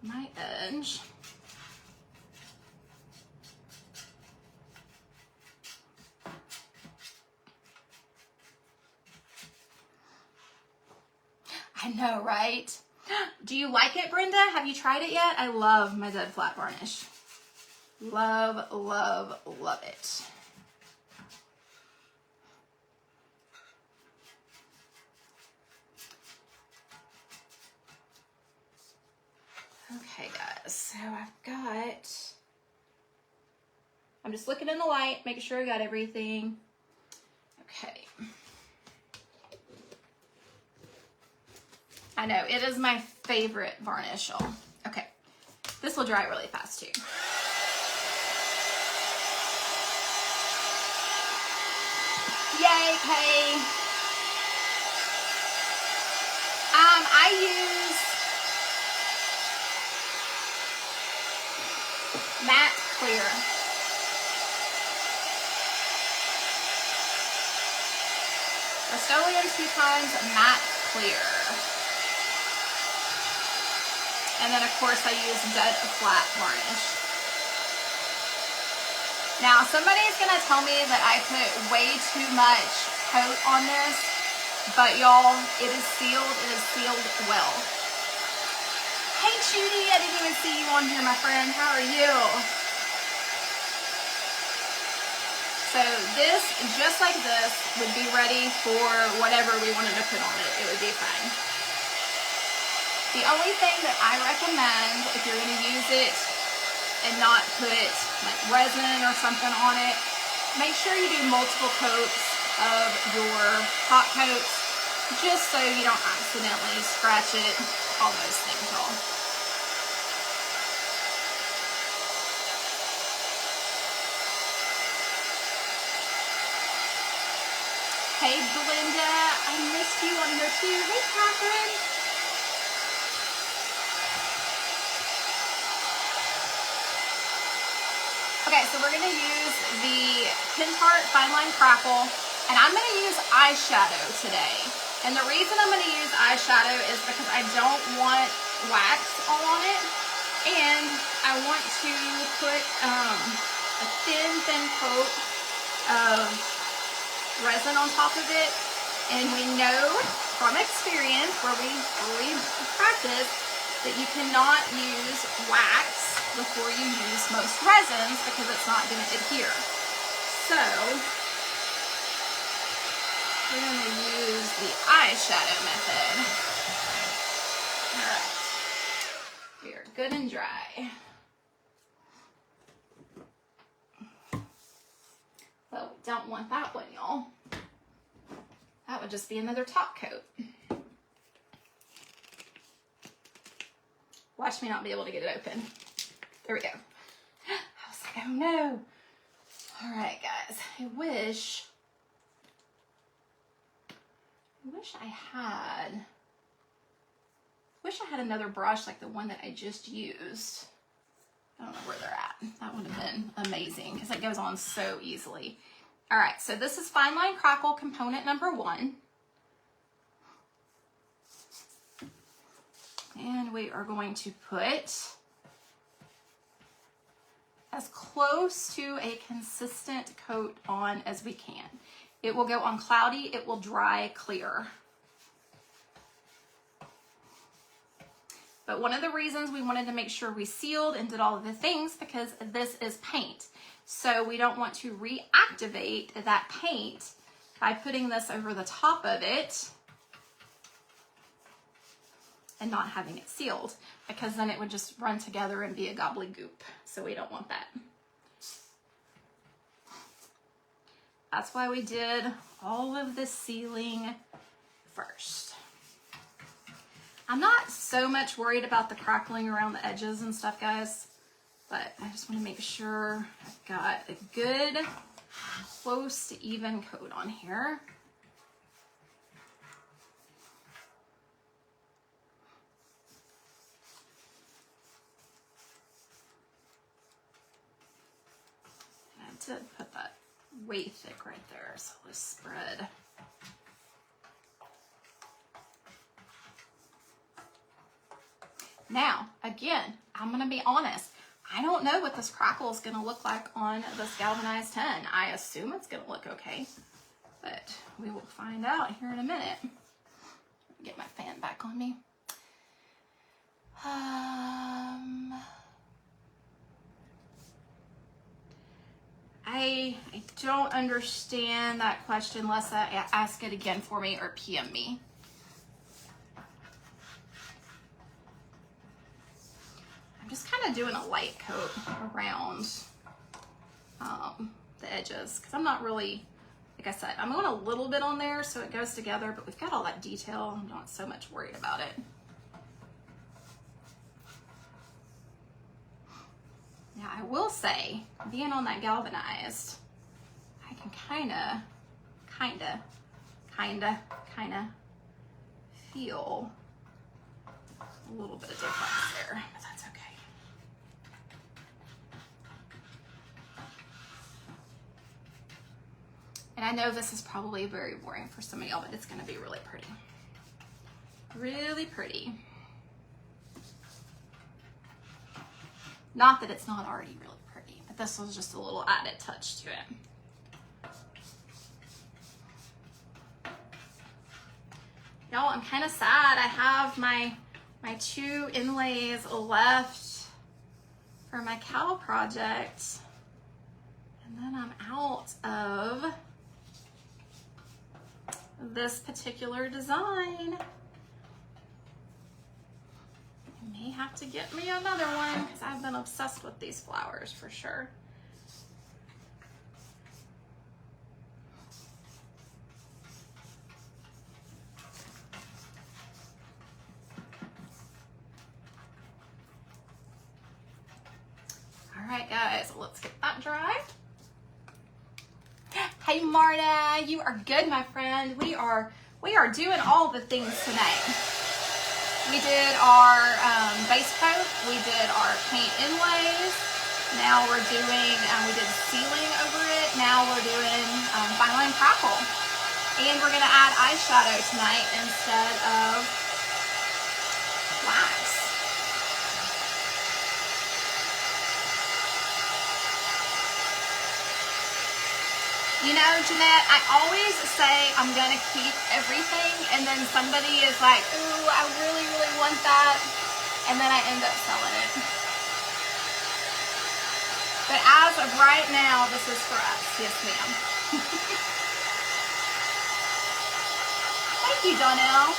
my edge. I know, right? Do you like it, Brenda? Have you tried it yet? I love my dead flat varnish. Love, love, love it. Okay, guys, so I'm just looking in the light, making sure I got everything. Okay. I know, it is my favorite varnish. Okay, this will dry really fast too. Yay, Kay. I use matte clear. Rust-Oleum 2x matte clear. And then of course I use dead flat varnish. Now somebody's gonna tell me that I put way too much coat on this, but y'all, it is sealed well. Hey Judy, I didn't even see you on here, my friend. How are you? So this, just like this, would be ready for whatever we wanted to put on it. It would be fine. The only thing that I recommend if you're going to use it and not put like resin or something on it, make sure you do multiple coats of your top coats just so you don't accidentally scratch it, all those things, y'all. Hey Belinda, I missed you on here too. Hey Catherine. Okay, so we're gonna use the Pin-Tart Fine Line Crackle, and I'm gonna use eyeshadow today. And the reason I'm gonna use eyeshadow is because I don't want wax all on it, and I want to put a thin coat of resin on top of it. And we know from experience, where we practice, that you cannot use wax before you use most resins because it's not going to adhere. So we're going to use the eyeshadow method. All right, we are good and dry. Well, we don't want that one, y'all. That would just be another top coat. Watch me not be able to get it open. There we go. I was like, oh no. All right, guys. I wish I had another brush like the one that I just used. I don't know where they're at. That would have been amazing because it goes on so easily. All right, so this is Fine Line Crackle component number 1. And we are going to put as close to a consistent coat on as we can. It will go on cloudy, it will dry clear. But one of the reasons we wanted to make sure we sealed and did all of the things because this is paint. So we don't want to reactivate that paint by putting this over the top of it and not having it sealed, because then it would just run together and be a gobbledygook. So we don't want that. That's why we did all of the sealing first. I'm not so much worried about the crackling around the edges and stuff, guys, but I just want to make sure I've got a good, close to even coat on here. did put that way thick right there, so let's spread. Now, again, I'm gonna be honest. I don't know what this crackle is gonna look like on this galvanized 10. I assume it's gonna look okay, but we will find out here in a minute. Get my fan back on me. I don't understand that question. Lessa, ask it again for me or PM me. I'm just kind of doing a light coat around the edges because I'm not really, like I said, I'm going a little bit on there so it goes together, but we've got all that detail. I'm not so much worried about it. Now I will say, being on that galvanized, I can kind of feel a little bit of difference there, but that's okay. And I know this is probably very boring for some of y'all, but it's gonna be really pretty. Really pretty. Not that it's not already really pretty, but this was just a little added touch to it. Y'all, I'm kind of sad. I have my 2 inlays left for my cow project. And then I'm out of this particular design. I may have to get me another one because I've been obsessed with these flowers for sure. All right, guys, let's get that dry. Hey, Marta, you are good, my friend. We are doing all the things tonight. We did our base coat. We did our paint inlays. Now we're doing, we did ceiling over it. Now we're doing fine line crackle. And we're gonna add eyeshadow tonight instead of wax. You know, Jeanette, I always say I'm gonna keep everything, and then somebody is like, ooh, I really, really want that, and then I end up selling it. But as of right now, this is for us. Yes, ma'am. Thank you, Donnell.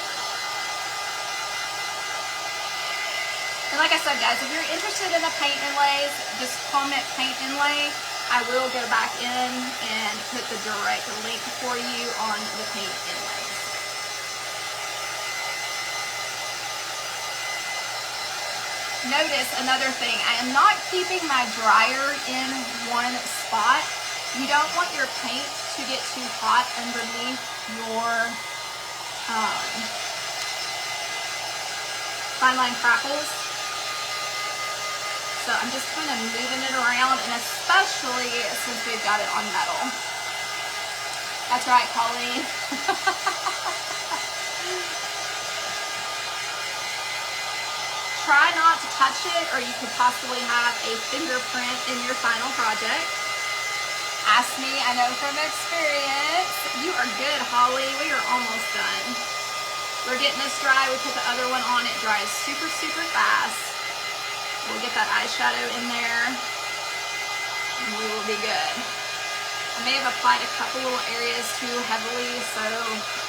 And like I said, guys, if you're interested in the paint inlays, just comment paint inlay. I will go back in and put the direct link for you on the paint inlays. Notice another thing, I am not keeping my dryer in one spot. You don't want your paint to get too hot underneath your fine line crackles. So I'm just kind of moving it around, and especially since we've got it on metal. That's right, Colleen. Try not to touch it, or you could possibly have a fingerprint in your final project. Ask me, I know from experience. You are good, Holly. We are almost done. We're getting this dry. We put the other one on. It dries super, super fast. We'll get that eyeshadow in there, and we will be good. I may have applied a couple little areas too heavily, so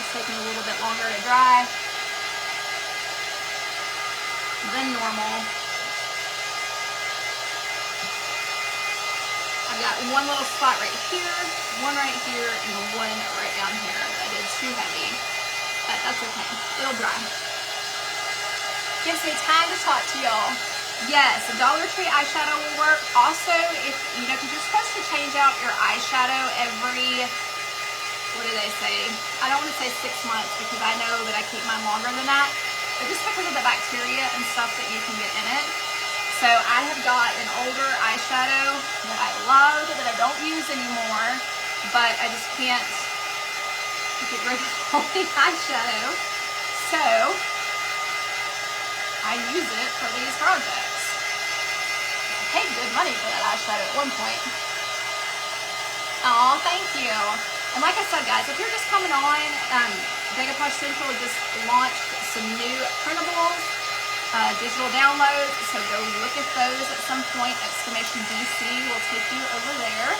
it's taking a little bit longer to dry than normal. I've got one little spot right here, one right here, and one right down here that I did too heavy, but that's okay. It'll dry. Gives me time to talk to y'all. Yes, the Dollar Tree eyeshadow will work. Also, if you know, because you're supposed to change out your eyeshadow every, what do they say? I don't want to say 6 months because I know that I keep mine longer than that, but just because of the bacteria and stuff that you can get in it. So I have got an older eyeshadow that I loved that I don't use anymore, but I just can't get rid of all the eyeshadow. So I use it for these projects. I paid good money for that eyeshadow at one point. Oh, thank you. And like I said, guys, if you're just coming on, Decoupage Central just launched some new printables, digital downloads, so go look at those at some point. Exclamation DC will take you over there.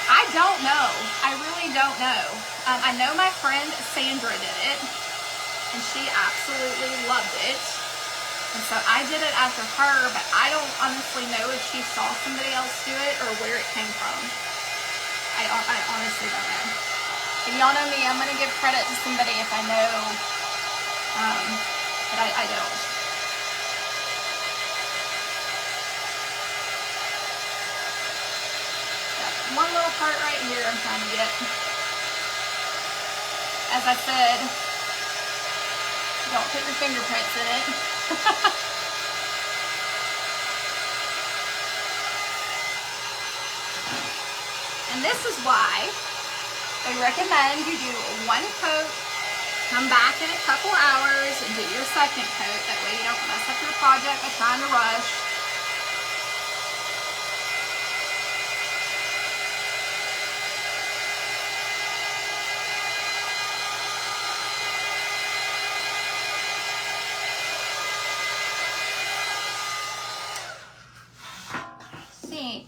I don't know. I really don't know. I know my friend Sandra did it, and she absolutely loved it. And so I did it after her, but I don't honestly know if she saw somebody else do it or where it came from. I honestly don't know. If y'all know me, I'm going to give credit to somebody if I know, but I don't. One little part right here I'm trying to get. As I said, don't put your fingerprints in it. And this is why they recommend you do one coat, come back in a couple hours and do your second coat. That way you don't mess up your project by trying to rush.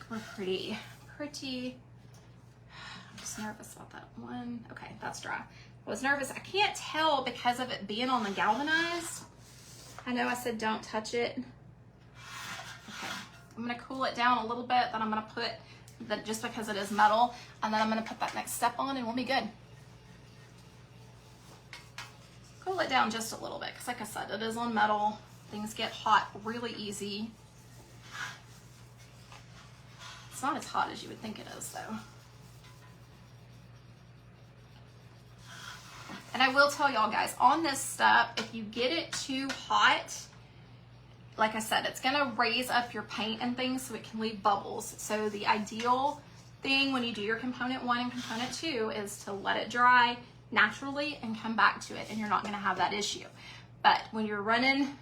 We're pretty. I'm just nervous about that one. Okay, that's dry. I was nervous. I can't tell because of it being on the galvanized. I know I said don't touch it. Okay, I'm gonna cool it down a little bit, then I'm gonna put that just because it is metal, and then I'm gonna put that next step on and we'll be good. Cool it down just a little bit, because like I said, it is on metal. Things get hot really easy. It's not as hot as you would think it is, though. And I will tell y'all guys, on this step, if you get it too hot, like I said, it's gonna raise up your paint and things so it can leave bubbles. So the ideal thing when you do your component 1 and component 2 is to let it dry naturally and come back to it, and you're not gonna have that issue. But when you're running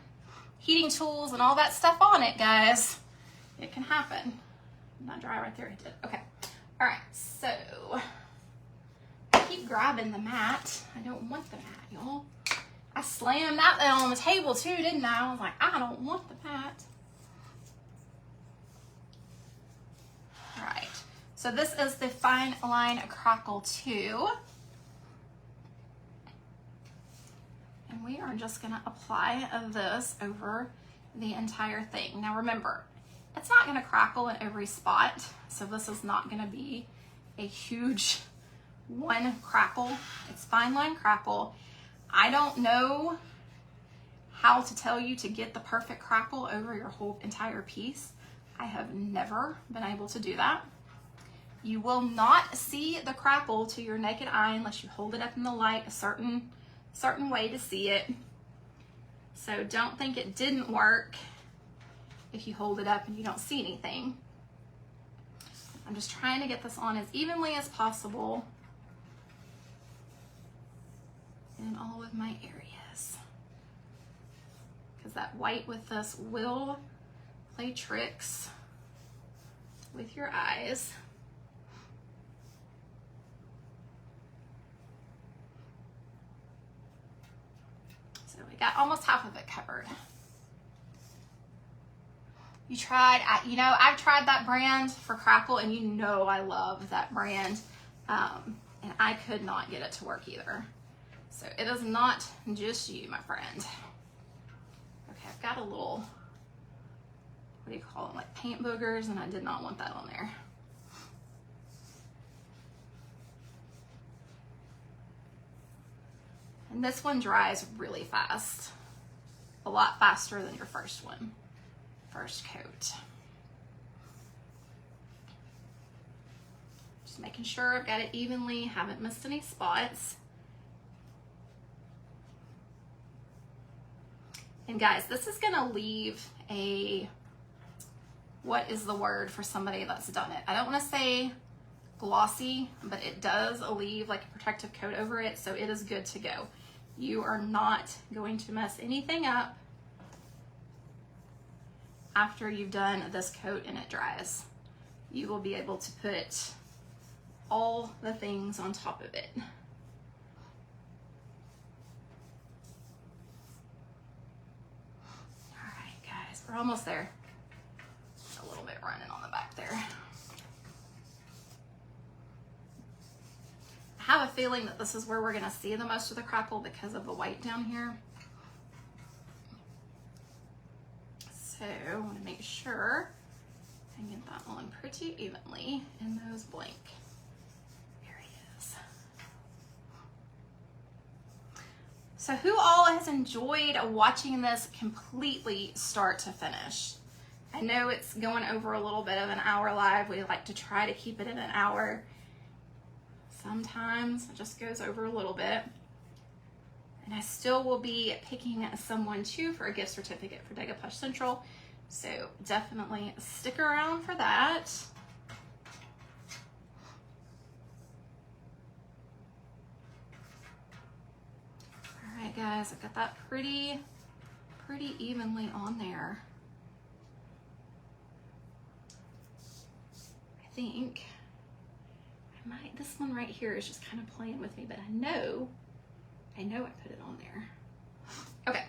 heating tools and all that stuff on it, guys, it can happen. Not dry right there, it did. Okay. All right, so I keep grabbing the mat. I don't want the mat, y'all. I slammed that down on the table too, didn't I? I was like, I don't want the mat. All right, so this is the Fine Line Crackle 2. And we are just gonna apply this over the entire thing. Now remember, it's not gonna crackle in every spot, so this is not gonna be a huge one crackle. It's Fine Line Crackle. I don't know how to tell you to get the perfect crackle over your whole entire piece. I have never been able to do that. You will not see the crackle to your naked eye unless you hold it up in the light a certain way to see it. So don't think it didn't work if you hold it up and you don't see anything. I'm just trying to get this on as evenly as possible in all of my areas, because that white with this will play tricks with your eyes. So we got almost half of it covered. You tried, I've tried that brand for crackle, and you know I love that brand, and I could not get it to work either. So it is not just you, my friend. Okay, I've got a little, what do you call them, like paint boogers, and I did not want that on there. And this one dries really fast, a lot faster than your first one. First coat. Just making sure I've got it evenly, haven't missed any spots. And guys, this is gonna leave a, what is the word for somebody that's done it? I don't wanna say glossy, but it does leave like a protective coat over it, so it is good to go. You are not going to mess anything up after you've done this coat and it dries. You will be able to put all the things on top of it. All right, guys, we're almost there. A little bit running on the back there. I have a feeling that this is where we're gonna see the most of the crackle because of the white down here. So I want to make sure I get that on pretty evenly in those blank areas. So who all has enjoyed watching this completely start to finish? I know it's going over a little bit of an hour live. We like to try to keep it in an hour. Sometimes it just goes over a little bit. And I still will be picking someone too for a gift certificate for Decoupage Central. So definitely stick around for that. All right, guys, I've got that pretty evenly on there. I think I might, this one right here is just kind of playing with me, but I know I put it on there. Okay,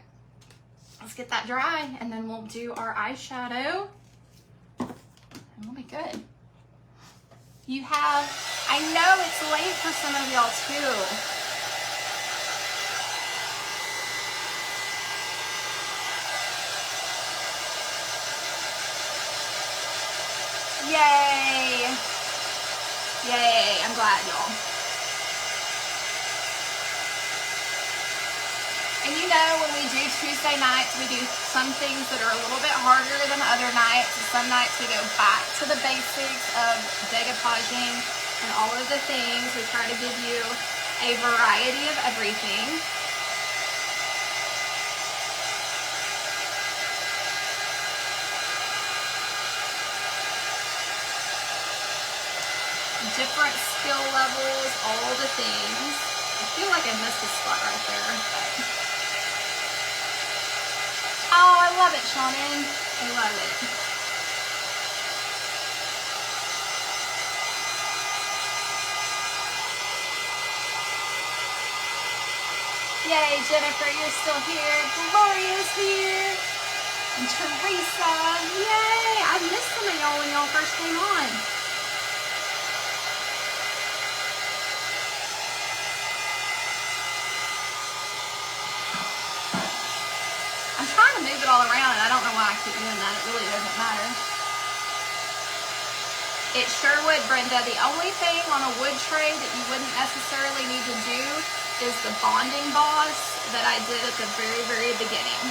let's get that dry and then we'll do our eyeshadow and we'll be good. You have, I know it's late for some of y'all too. Yay! Yay, I'm glad, y'all. And you know, when we do Tuesday nights, we do some things that are a little bit harder than other nights. Some nights we go back to the basics of decoupaging and all of the things. We try to give you a variety of everything. Different skill levels, all the things. I feel like I missed a spot right there. But... oh, I love it, Shannon. I love it. Yay, Jennifer, you're still here. Gloria's here. And Teresa, yay. I missed some of y'all when y'all first came on. Move it all around, and I don't know why I keep doing that. It really doesn't matter. It sure would, Brenda. The only thing on a wood tray that you wouldn't necessarily need to do is the bonding boss that I did at the very, very beginning.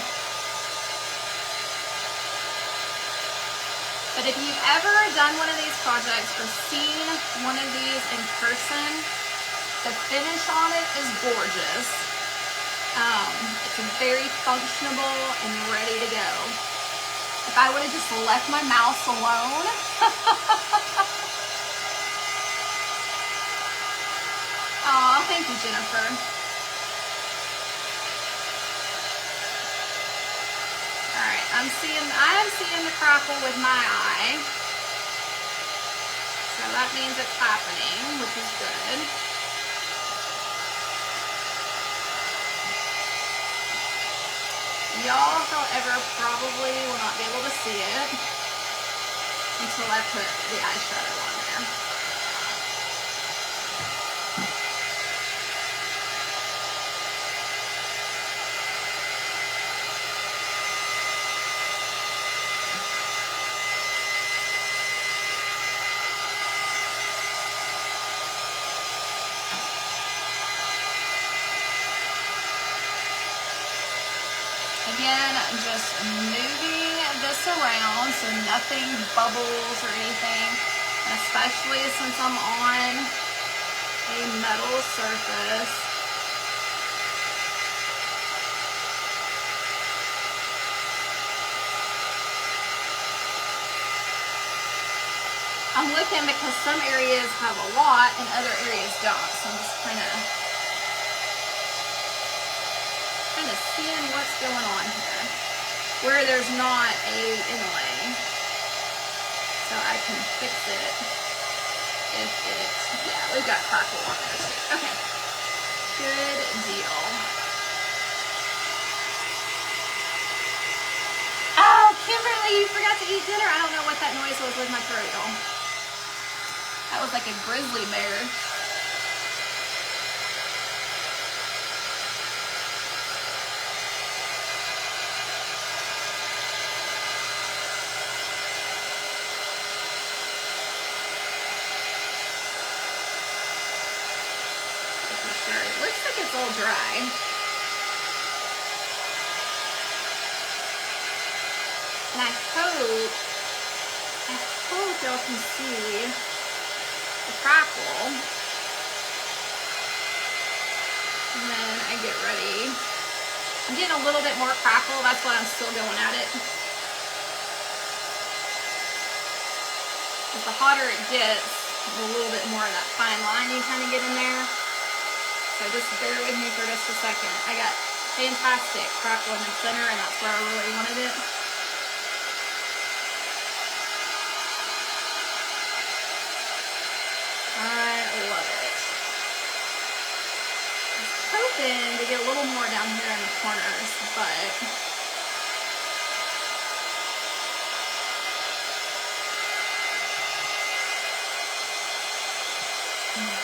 But if you've ever done one of these projects or seen one of these in person, the finish on it is gorgeous. It's very functional and ready to go. If I would have just left my mouse alone. Aw, thank you, Jennifer. All right, I am seeing the crackle with my eye. So that means it's happening, which is good. Y'all, however, probably will not be able to see it until I put the eyeshadow on there. Again, just moving this around so nothing bubbles or anything, and especially since I'm on a metal surface. I'm looking because some areas have a lot and other areas don't. So I'm just kind of seeing what's going on here. Where there's not a inlay. So I can fix it if yeah, we've got crackle on there too. Okay, good deal. Oh, Kimberly, you forgot to eat dinner. I don't know what that noise was with my throat, y'all. That was like a grizzly bear. Sure, it looks like it's all dry. And I hope y'all can see the crackle when I get ready. I'm getting a little bit more crackle, that's why I'm still going at it. Because the hotter it gets, a little bit more of that fine line you kind of get in there. So just bear with me for just a second. I got fantastic crackle in the center, and that's where I really wanted it. I love it. I was hoping to get a little more down here in the corners, but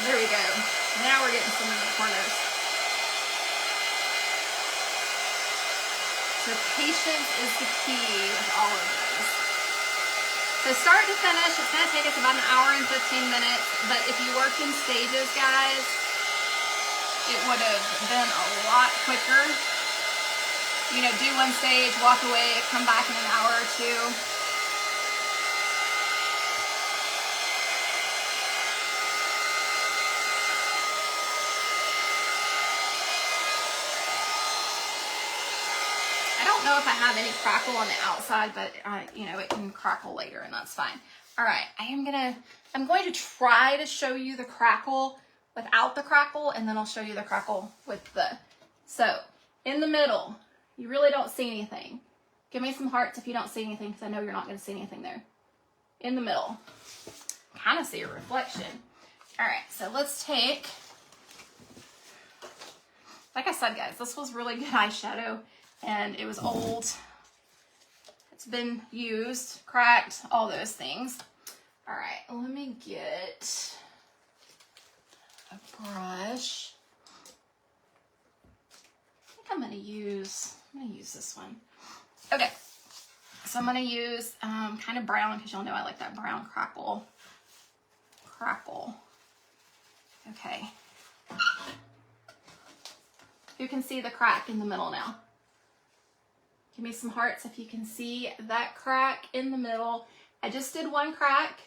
there we go. Now we're getting some in the corners. So patience is the key with all of those. So start to finish, it's going to take us about an hour and 15 minutes, but if you worked in stages, guys, it would have been a lot quicker. You know, do one stage, walk away, come back in an hour or two. I don't know if I have any crackle on the outside, but you know, it can crackle later and that's fine. All right, I'm going to try to show you the crackle without the crackle, and then I'll show you the crackle with the, so in the middle, you really don't see anything. Give me some hearts if you don't see anything, because I know you're not going to see anything there. In the middle, kind of see a reflection. All right, so let's take, like I said, guys, this was really good eyeshadow. And it was old, it's been used, cracked, all those things. All right, let me get a brush. I think I'm gonna use this one. Okay, so I'm gonna use kind of brown, because y'all know I like that brown crackle. Okay. You can see the crack in the middle now. Give me some hearts if you can see that crack in the middle. I just did one crack.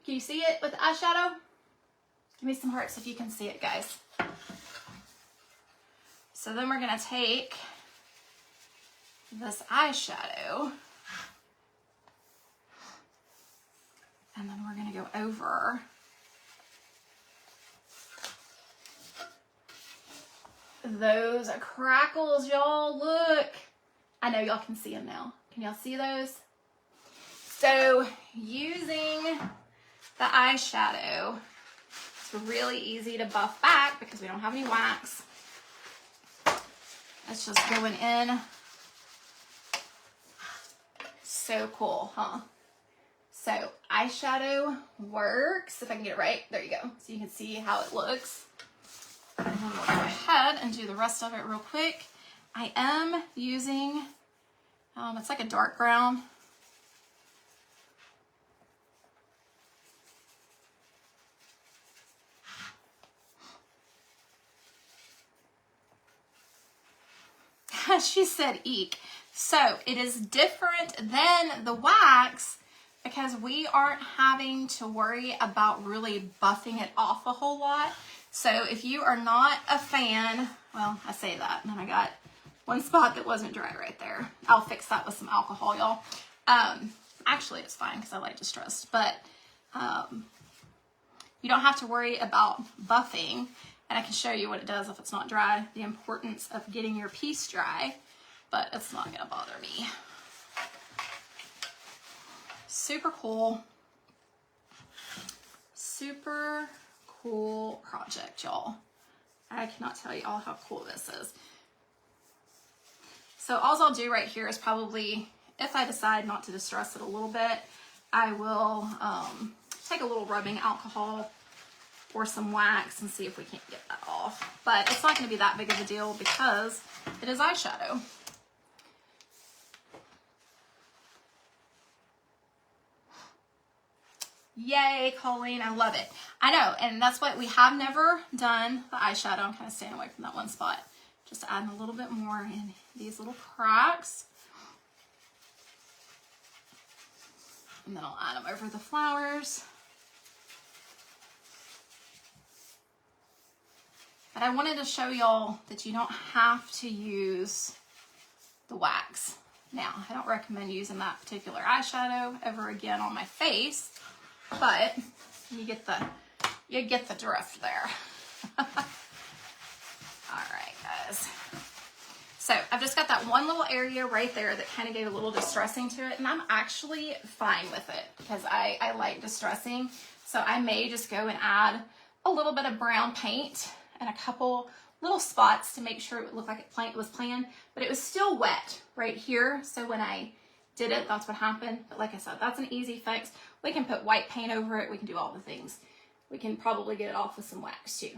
Can you see it with the eyeshadow? Give me some hearts if you can see it, guys. So then we're gonna take this eyeshadow and then we're gonna go over those crackles, y'all. Look. I know y'all can see them now. Can y'all see those? So using the eyeshadow, it's really easy to buff back because we don't have any wax. It's just going in. So cool, huh? So eyeshadow works. If I can get it right, there you go. So you can see how it looks. And then we'll go ahead and do the rest of it real quick. I am using, it's like a dark brown. She said eek. So it is different than the wax because we aren't having to worry about really buffing it off a whole lot. So if you are not a fan, well, I say that, and then I got one spot that wasn't dry right there. I'll fix that with some alcohol, y'all. Actually, it's fine because I like distressed. But You don't have to worry about buffing, and I can show you what it does if it's not dry, the importance of getting your piece dry, but it's not gonna bother me. Super cool. Super cool project, y'all. I cannot tell you all how cool this is. So all I'll do right here is probably, if I decide not to distress it a little bit, I will take a little rubbing alcohol or some wax and see if we can't get that off. But it's not going to be that big of a deal because it is eyeshadow. Yay, Colleen, I love it. I know, and that's what we have never done, the eyeshadow. I'm kind of staying away from that one spot. Just adding a little bit more in these little cracks. And then I'll add them over the flowers. But I wanted to show y'all that you don't have to use the wax. Now, I don't recommend using that particular eyeshadow ever again on my face, but you get the drift there. All right, guys. So I've just got that one little area right there that kind of gave a little distressing to it, and I'm actually fine with it because I like distressing. So I may just go and add a little bit of brown paint and a couple little spots to make sure it would look like it was planned, but it was still wet right here. So when I did it, that's what happened. But like I said, that's an easy fix. We can put white paint over it. We can do all the things. We can probably get it off with some wax too.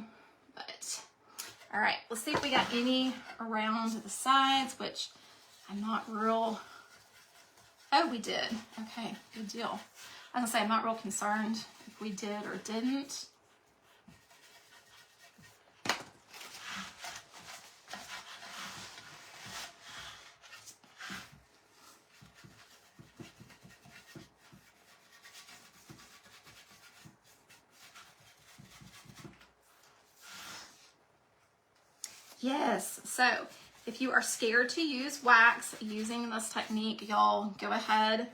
But all right, let's see if we got any around the sides, which I'm not real. Oh, we did. Okay, good deal. I was gonna say, I'm not real concerned if we did or didn't. Yes, so if you are scared to use wax using this technique, y'all go ahead,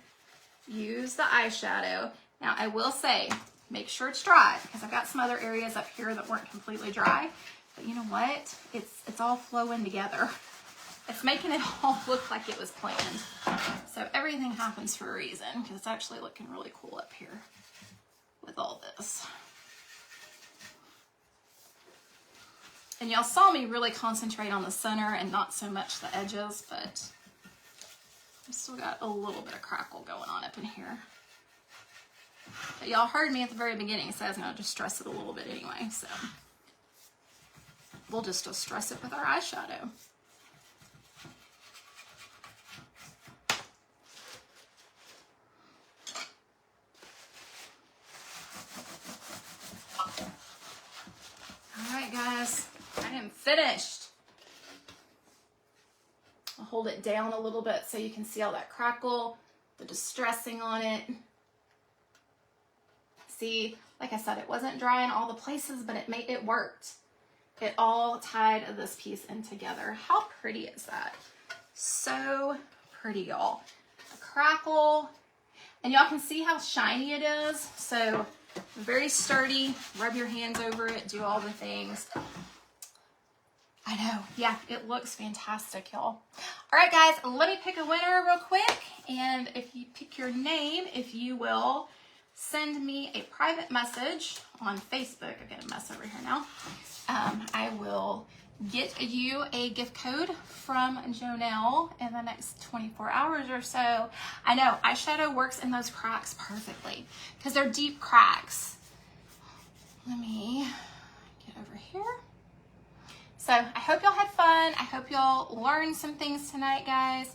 use the eyeshadow. Now I will say, make sure it's dry because I've got some other areas up here that weren't completely dry, but you know what? It's all flowing together. It's making it all look like it was planned. So everything happens for a reason because it's actually looking really cool up here with all this. And y'all saw me really concentrate on the center and not so much the edges, but I still got a little bit of crackle going on up in here. But y'all heard me at the very beginning say I was going to distress it a little bit anyway, so we'll just distress it with our eyeshadow. All right, guys. I am finished. I'll hold it down a little bit so you can see all that crackle, the distressing on it. See, like I said, it wasn't dry in all the places, but it worked. It all tied this piece in together. How pretty is that? So pretty, y'all. The crackle, and y'all can see how shiny it is. So very sturdy. Rub your hands over it, do all the things. I know, yeah, it looks fantastic, y'all. All right, guys, let me pick a winner real quick. And if you pick your name, if you will send me a private message on Facebook. I've got a mess over here now. I will get you a gift code from Jonelle in the next 24 hours or so. I know, eyeshadow works in those cracks perfectly because they're deep cracks. Let me get over here. So I hope y'all had fun. I hope y'all learned some things tonight, guys.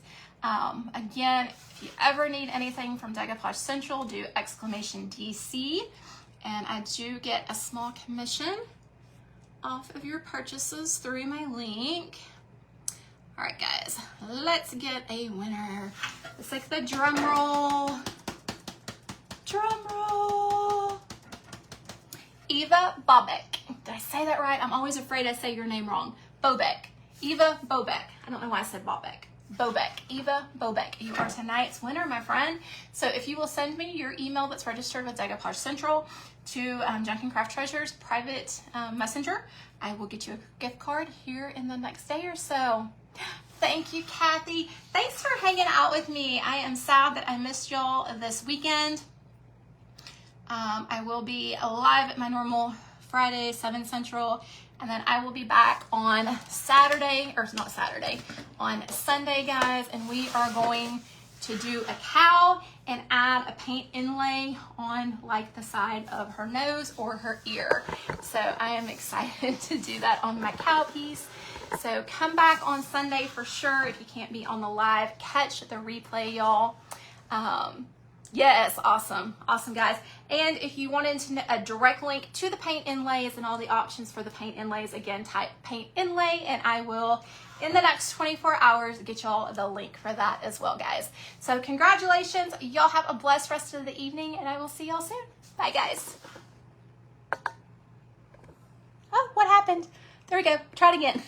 Again, if you ever need anything from Decoupage Central, do !DC. And I do get a small commission off of your purchases through my link. All right, guys, let's get a winner. It's like the drum roll. Drum roll. Eva Bobek. Did I say that right? I'm always afraid I say your name wrong. Bobek. Eva Bobek. I don't know why I said Bobek. Bobeck, Eva Bobeck. You are tonight's winner, my friend. So if you will send me your email that's registered with Decoupage Central to Junk and Craft Treasures private messenger, I will get you a gift card here in the next day or so. Thank you, Kathy. Thanks for hanging out with me. I am sad that I missed y'all this weekend. I will be live at my normal Friday, 7 Central, and then I will be back on Saturday, or not Saturday, on Sunday, guys, and we are going to do a cow and add a paint inlay on like the side of her nose or her ear. So I am excited to do that on my cow piece. So come back on Sunday for sure. If you can't be on the live, catch the replay, y'all. Yes, awesome, guys. And if you wanted to know a direct link to the paint inlays and all the options for the paint inlays, again, type paint inlay, and I will, in the next 24 hours, get y'all the link for that as well, guys. So congratulations. Y'all have a blessed rest of the evening, and I will see y'all soon. Bye, guys. Oh, what happened? There we go. Try it again.